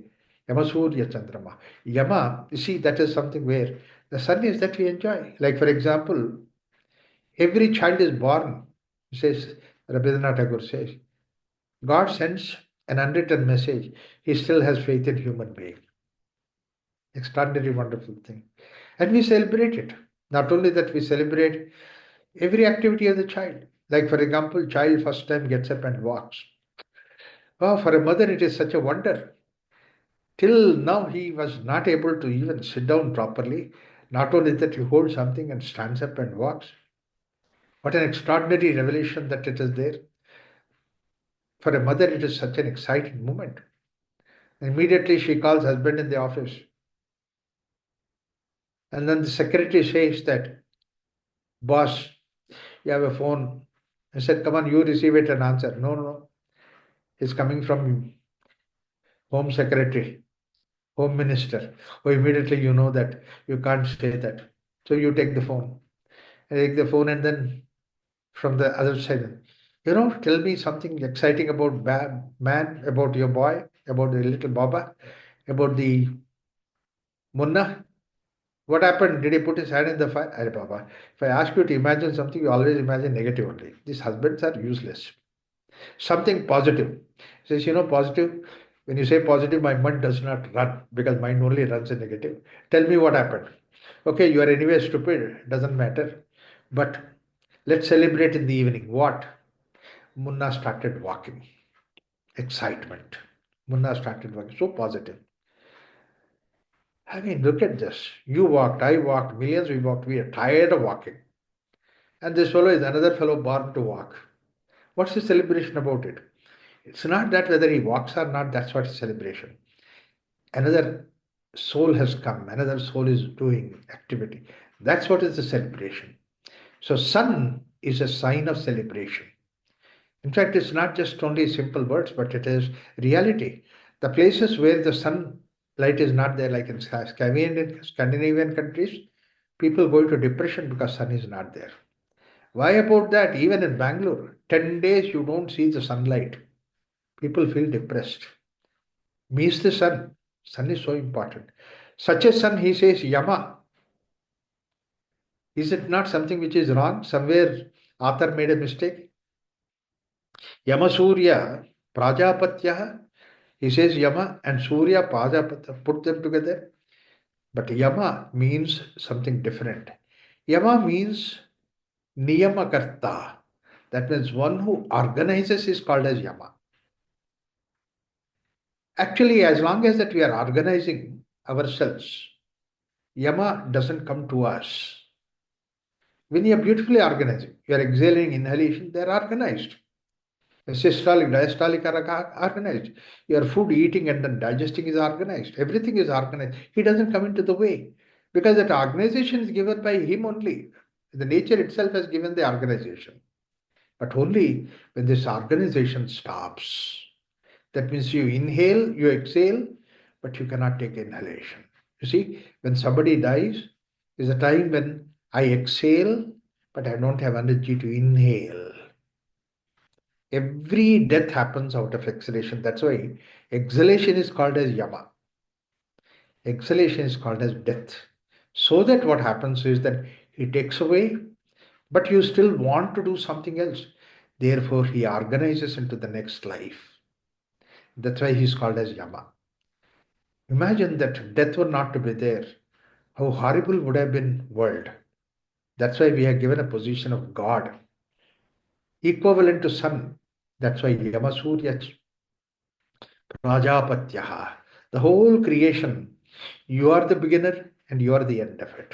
Yamasurya Chandrama. Yama, you see, that is something where the sun is that we enjoy. Like, for example, every child is born, says Rabindranath Tagore says, God sends an unwritten message. He still has faith in human being. Extraordinary, wonderful thing. And we celebrate it. Not only that, we celebrate every activity of the child. Like, for example, child first time gets up and walks. Wow, for a mother, it is such a wonder. Till now, he was not able to even sit down properly. Not only that, he holds something and stands up and walks. What an extraordinary revelation that it is there. For a mother, it is such an exciting moment. Immediately, she calls husband in the office. And then the secretary says that, boss, you have a phone. I said, come on, you receive it and answer. No, no, no. It's coming from Home Secretary, Home Minister. Oh, immediately you know that you can't say that. So you take the phone. I take the phone and then from the other side, tell me something exciting about man, about your boy, about the little Baba, about the Munna. What happened? Did he put his hand in the fire? Arey Baba, if I ask you to imagine something, you always imagine negative only. These husbands are useless. Something positive. He says, positive. When you say positive, my mind does not run because mind only runs in negative. Tell me what happened. Okay, you are anyway stupid. Doesn't matter. But let's celebrate in the evening. What? Munna started walking. Excitement. Munna started walking. So positive. I mean, look at this. You walked, I walked, millions we walked. We are tired of walking. And this fellow is another fellow born to walk. What's the celebration about it? It's not that whether he walks or not, that's what is celebration. Another soul has come, another soul is doing activity. That's what is the celebration. So, sun is a sign of celebration. In fact, it's not just only simple words, but it is reality. The places where the sunlight is not there, like in Scandinavian countries, people go into depression because sun is not there. Why about that? Even in Bangalore, 10 days you don't see the sunlight. People feel depressed. Means the sun. Sun is so important. Such a sun, he says, Yama. Is it not something which is wrong? Somewhere author made a mistake. Yama Surya, Prajapatya. He says Yama and Surya, Prajapatya. Put them together. But Yama means something different. Yama means Niyamakarta. That means one who organizes is called as Yama. Actually, as long as that we are organizing ourselves, Yama doesn't come to us. When you are beautifully organizing, you are exhaling, inhalation, they are organized. Systolic, diastolic are organized. Your food eating and then digesting is organized. Everything is organized. He doesn't come into the way because that organization is given by him only. The nature itself has given the organization. But only when this organization stops. That means you inhale, you exhale, but you cannot take inhalation. You see, when somebody dies, is a time when I exhale, but I don't have energy to inhale. Every death happens out of exhalation. That's why exhalation is called as yama. Exhalation is called as death. So that what happens is that he takes away, but you still want to do something else. Therefore, he organizes into the next life. That's why he's called as yama. Imagine that death were not to be there. How horrible would have been world. That's why we are given a position of God, equivalent to sun. That's why Yamasurya Prajapatyaha. The whole creation, you are the beginner and you are the end of it.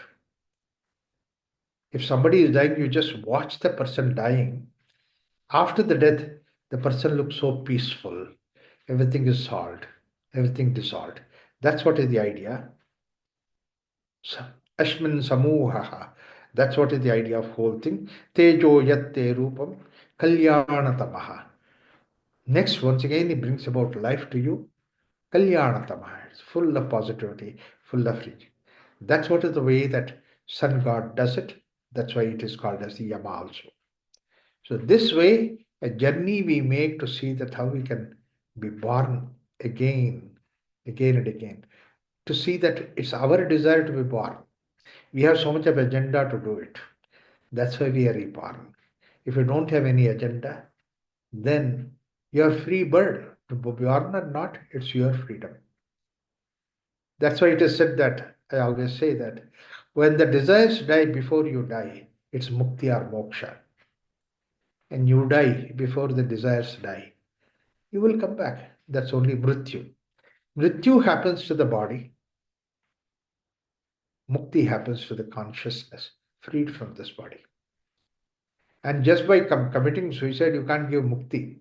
If somebody is dying, you just watch the person dying. After the death, the person looks so peaceful. Everything is solved, everything dissolved. That's what is the idea. Ashmin Samuhaha. That's what is the idea of whole thing. Tejo yatte rupam kalyanatamaha. Next, once again, he brings about life to you. Kalyanatamaha. It's full of positivity, full of reach. That's what is the way that sun god does it. That's why it is called as the Yama also. So this way, a journey we make to see that how we can be born again and again. To see that it's our desire to be born. We have so much of agenda to do it. That's why we are reborn. If you don't have any agenda, then you're free bird. To be born or not, it's your freedom. That's why it is said that, I always say that, when the desires die before you die, it's mukti or moksha. And you die before the desires die. You will come back. That's only mrityu. Mrityu happens to the body. Mukti happens to the consciousness, freed from this body. And just by committing suicide, you can't give mukti.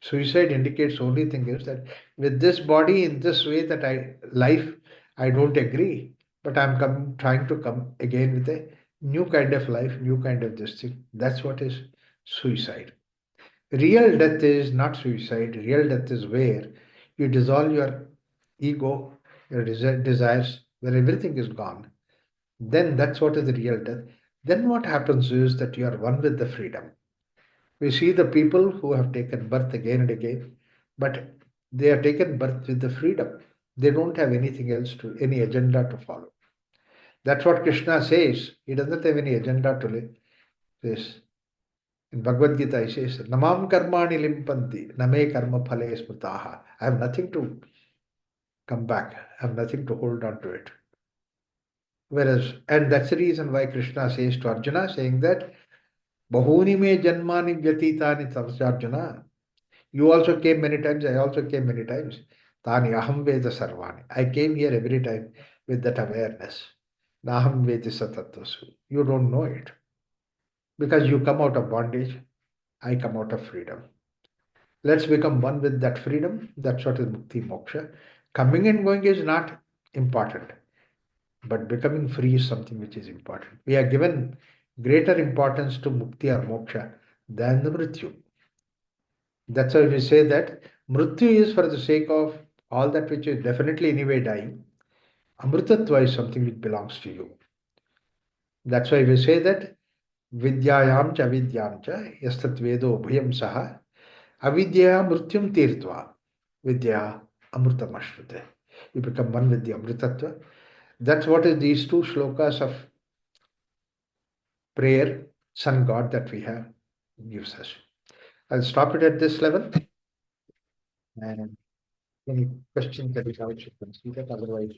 Suicide indicates only thing is that with this body in this way that I don't agree, but trying to come again with a new kind of life, new kind of this thing. That's what is suicide. Real death is not suicide. Real death is where you dissolve your ego, your desires, where everything is gone. Then that's what is the real death. Then what happens is that you are one with the freedom. We see the people who have taken birth again and again, but they have taken birth with the freedom. They don't have anything else to, any agenda to follow. That's what Krishna says. He doesn't have any agenda to live. This in Bhagavad Gita, he says, Namam karmani limpanti, name karma phale smritaha. I have nothing to come back. I have nothing to hold on to it. Whereas, and that's the reason why Krishna says to Arjuna, saying that, Bahuni me janmani vyatitani Arjuna. You also came many times, I also came many times. Tani aham veda sarvani. I came here every time with that awareness. Naham vedi satatvasu. You don't know it. Because you come out of bondage, I come out of freedom. Let's become one with that freedom. That's what is mukti moksha. Coming and going is not important, but becoming free is something which is important. We are given greater importance to mukti or moksha than the mrityu. That's why we say that mrityu is for the sake of all that which is definitely anyway dying. Amritatva is something which belongs to you. That's why we say that vidyayam cha vidyam cha yastat vedo bhayam saha avidya mrityum tirtva vidya amritam ashrute. You become one with the amritatva. That's what is these two shlokas of prayer, sun god that we have gives us. I'll stop it at this level. And any questions that you have, you can see that. Otherwise,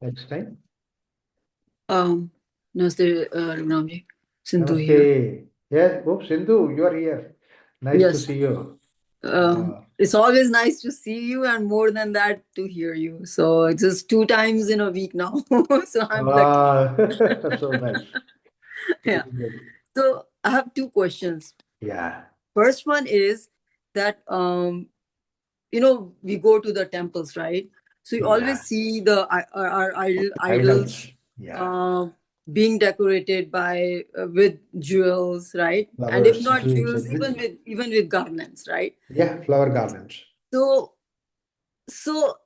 next time. Namaste, Ramji. Sindhu here. Namaste. Yes, oh, Sindhu, you are here. Nice to Yes. see you. Uh, It's always nice to see you, and more than that, to hear you. So it's just 2 times in a week now. So I'm lucky. so nice. Yeah. Very good. So I have 2 questions. Yeah. First one is that we go to the temples, right? So you Yeah. always see the our idols Idols. Yeah. being decorated by with jewels, right? And if Flowers, not jewels, jewels, everything. even with garlands, right? Yeah, flower garlands. So so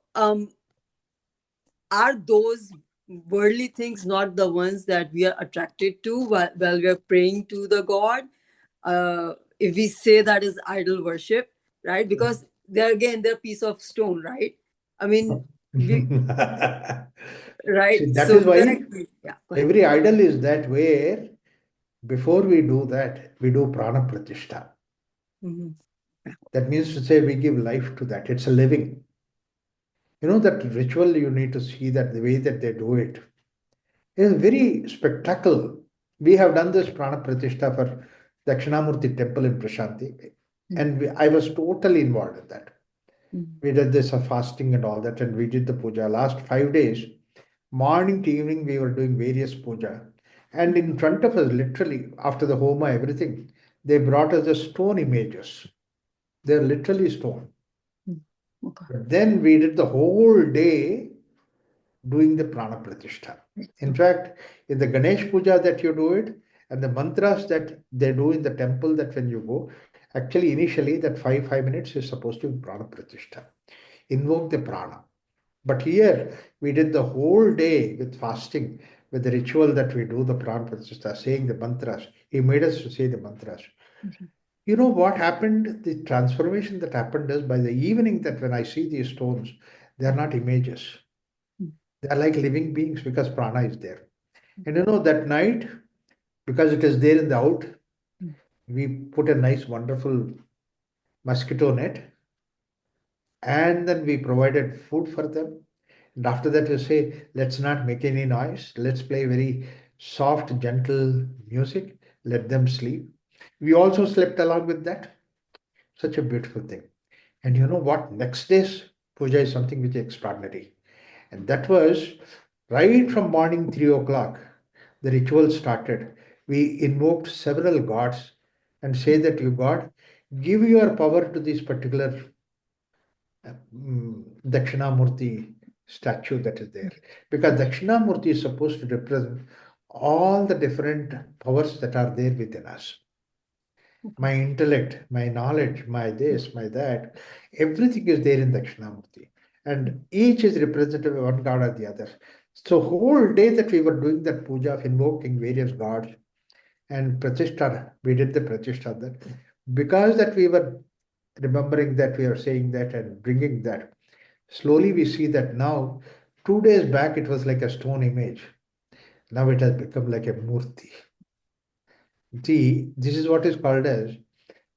are those worldly things not the ones that we are attracted to while we are praying to the god? If we say that is idol worship, right? Because they're piece of stone, right? I mean, we See, right. that So is why correct me. Yeah, go ahead. every idol is that where before we do that, we do prana pratishtha. Mhm. That means to say we give life to that. It's a living. You know that ritual, you need to see that the way that they do it is very spectacular. We have done this prana pratishtha for Dakshinamurti temple in Prashanti, and I was totally involved in that. Mhm. We did this of fasting and all that, and we did the puja. Last 5 days, morning to evening, we were doing various puja. And in front of us, literally, after the homa, everything, they brought us the stone images. They're literally stone. Mhm. Okay. But then we did the whole day doing the prana pratishtha. In fact, in the Ganesh puja that you do it, and the mantras that they do in the temple that when you go, actually initially that 5 minutes is supposed to be prana pratishtha. Invoke the prana. But here we did the whole day with fasting, with the ritual that we do, the prana pratishtha, saying the mantras. He made us to say the mantras. Mhm. You know what happened? The transformation that happened is by the evening that when I see these stones, they are not images. They are like living beings because prana is there. And you know, that night, because it is there in the out, we put a nice, wonderful mosquito net, and then we provided food for them. And after that, you say, let's not make any noise. Let's play very soft, gentle music. Let them sleep. We also slept along with that. Such a beautiful thing. And you know what? Next day's puja is something which is extraordinary. And that was right from morning 3 o'clock. The ritual started. We invoked several gods and say that you God, give your power to this particular Dakshinamurti statue that is there. Because Dakshinamurti is supposed to represent all the different powers that are there within us. My intellect, my knowledge, my this, my that, everything is there in Dakshinamurti. And each is representative of one god or the other. So whole day that we were doing that puja of invoking various gods and pratishtha, we did the pratishtha that because that we were remembering that we are saying that and bringing that. Slowly we see that now, 2 days back it was like a stone image. Now it has become like a murti. See, this is what is called as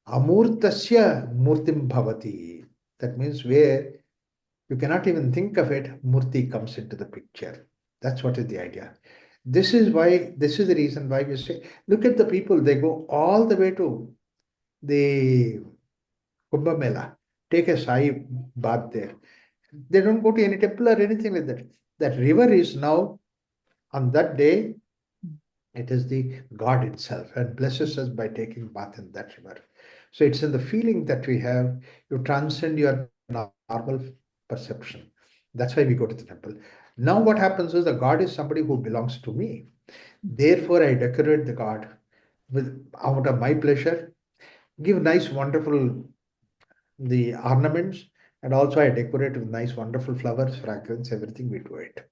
amurtasya murtim bhavati. That means where you cannot even think of it, murti comes into the picture. That's what is the idea. This is the reason why we say, look at the people, they go all the way to the Kumbh Mela, take a Sai bath there. They don't go to any temple or anything like that. That river is now, on that day, it is the God itself and blesses us by taking bath in that river. So it's in the feeling that we have, you transcend your normal perception. That's why we go to the temple. Now what happens is the God is somebody who belongs to me. Therefore, I decorate the God with out of my pleasure, give nice, wonderful the ornaments, and also I decorate with nice, wonderful flowers, fragrance, everything we do it.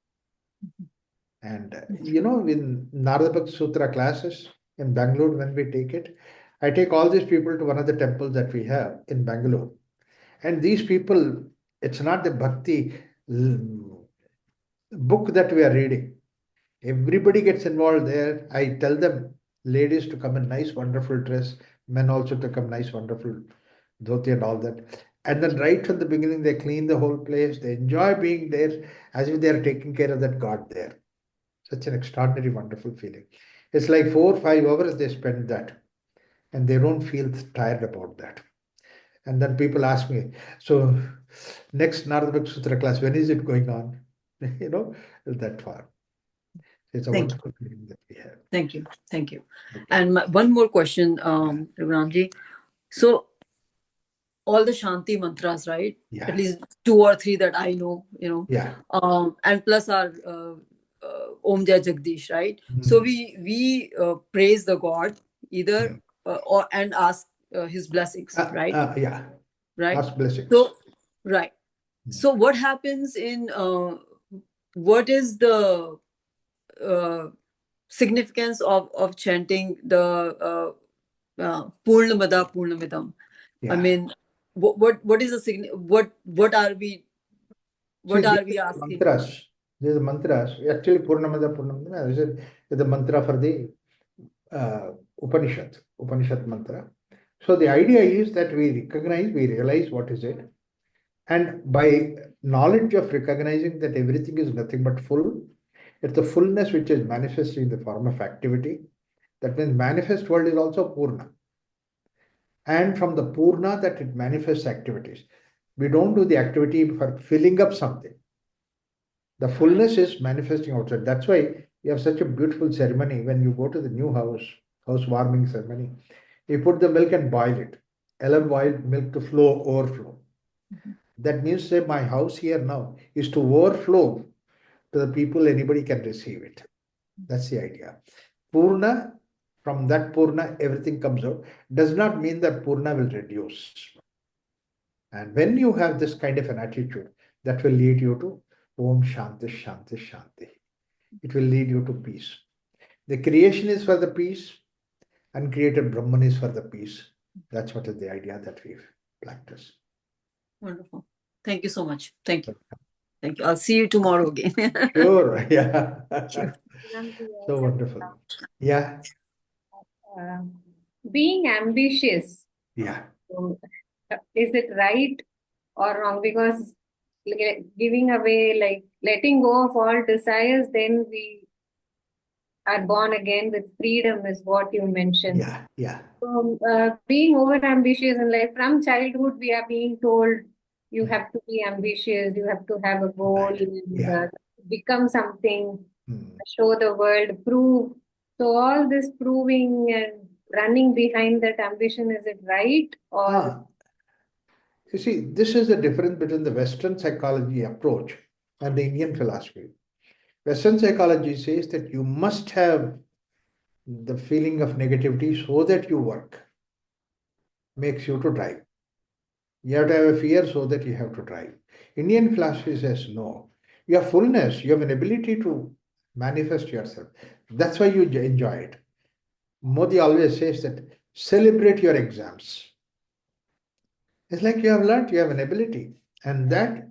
And in Narada Bhakti Sutra classes in Bangalore, when we take it, I take all these people to one of the temples that we have in Bangalore. And these people, it's not the bhakti book that we are reading. Everybody gets involved there. I tell them, ladies to come in nice, wonderful dress, men also to come nice, wonderful dhoti and all that. And then right from the beginning, they clean the whole place. They enjoy being there as if they are taking care of that God there. Such an extraordinary, wonderful feeling. It's like 4 or 5 hours they spend that, and they don't feel tired about that. And then people ask me, so next Narada Sutra class, when is it going on? you know, that far. It's a Thank you. wonderful feeling that we have. Thank you. Thank you. Okay. And one more question, Yeah. Raghuramji. So all the Shanti mantras, right? At Yeah. least 2 or 3 that I know, Yeah. and plus our Om Jai Jagdish, right? So Mm. we praise the God either Mm. or and ask his blessings, right? Yeah. Right. Ask blessings. So right. Mm. So what happens in what is the uh, significance of chanting the Purnamada Purnamidam? I Yeah. mean, what is the See, what these are we are the asking? mantras. These are mantras. Actually, Purnamada Purnamada is the mantra for the Upanishad mantra. So the idea is that we realize what is it, and by knowledge of recognizing that everything is nothing but full, it's the fullness which is manifesting in the form of activity. That means manifest world is also Purna, and from the Purna that it manifests activities. We don't do the activity for filling up something. The fullness is manifesting outside. That's why you have such a beautiful ceremony when you go to the new house warming ceremony. You put the milk and boil it. Allow boiled milk to flow, overflow. That means say my house here now is to overflow to the people, anybody can receive it. That's the idea. Purna, from that Purna, everything comes out. Does not mean that Purna will reduce. And when you have this kind of an attitude, that will lead you to Om Shanti Shanti Shanti. It will lead you to peace. The creation is for the peace, and created Brahman is for the peace. That's what is the idea that we practice. Wonderful. Thank you so much. Thank you. Thank you. I'll see you tomorrow again. Sure, yeah. Thank you. So wonderful. Yeah, Uh, being ambitious, yeah. so, is it right or wrong? Because giving away, like letting go of all desires, then we are born again with freedom, is what you mentioned. Yeah, yeah. So, being over ambitious in life, from childhood, we are being told you have to be ambitious, you have to have a goal, Right. and Yeah. become something, Hmm. show the world, prove. So, all this proving and running behind that ambition, is it right? Or Ah, you see, this is the difference between the Western psychology approach and the Indian philosophy. Western psychology says that you must have the feeling of negativity so that you work, makes you to drive. You have to have a fear so that you have to drive. Indian philosophy says no. You have fullness, you have an ability to manifest yourself. That's why you enjoy it. Modi always says that celebrate your exams. It's like you have learned, you have an ability. And that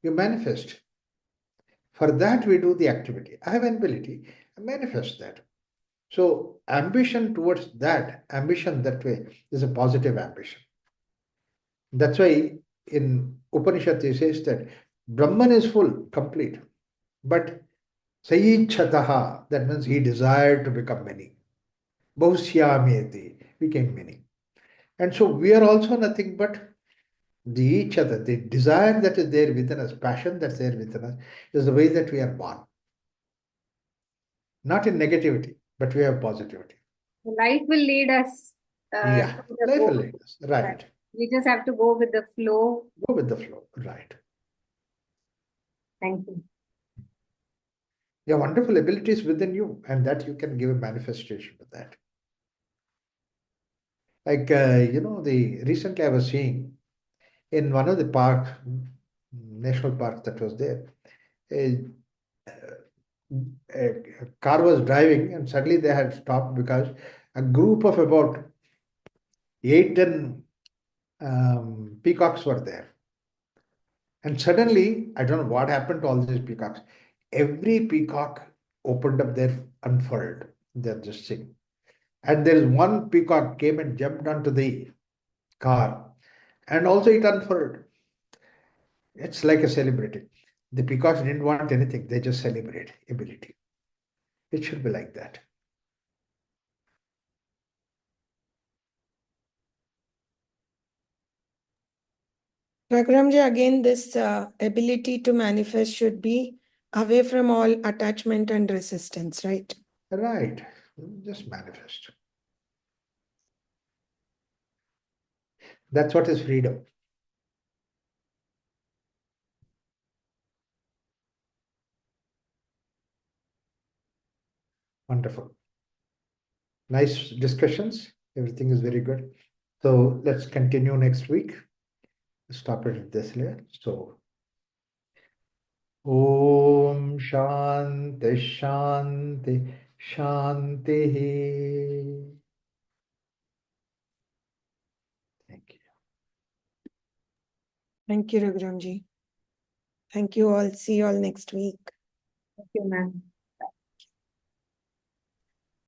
You manifest. For that, we do the activity. I have an ability, I manifest that. So, ambition towards that, ambition that way is a positive ambition. That's why in Upanishad it says that Brahman is full, complete, but Sayichataha, that means he desired to become many. Bahushyameti became many. And so we are also nothing but the each other, the desire that is there within us, passion that's there within us, is the way that we are born. Not in negativity, but we have positivity. Life will lead us Yeah, to the life will goal. lead us. Right. We just have to go with the flow. Go with the flow. Right. Thank you. You have wonderful abilities within you, and that you can give a manifestation with that. Like, the recently I was seeing in one of the national parks that was there, a, a car was driving and suddenly they had stopped because a group of about 8 10 peacocks were there. And suddenly, I don't know what happened to all these peacocks. Every peacock opened up their unfurled. They're just sitting. And there is one peacock came and jumped onto the car and also it unfurled. It's like a celebrating. The peacocks didn't want anything, they just celebrate ability. It should be like that. Raghuramji, again, this ability to manifest should be away from all attachment and resistance, right? Right. Just manifest. That's what is freedom. Wonderful. Nice discussions. Everything is very good. So let's continue next week. Stop it at this layer. So, Om Shanti Shanti Shanti. Thank you. Thank you, Raghuramji. Thank you all. See you all next week. Thank you, ma'am.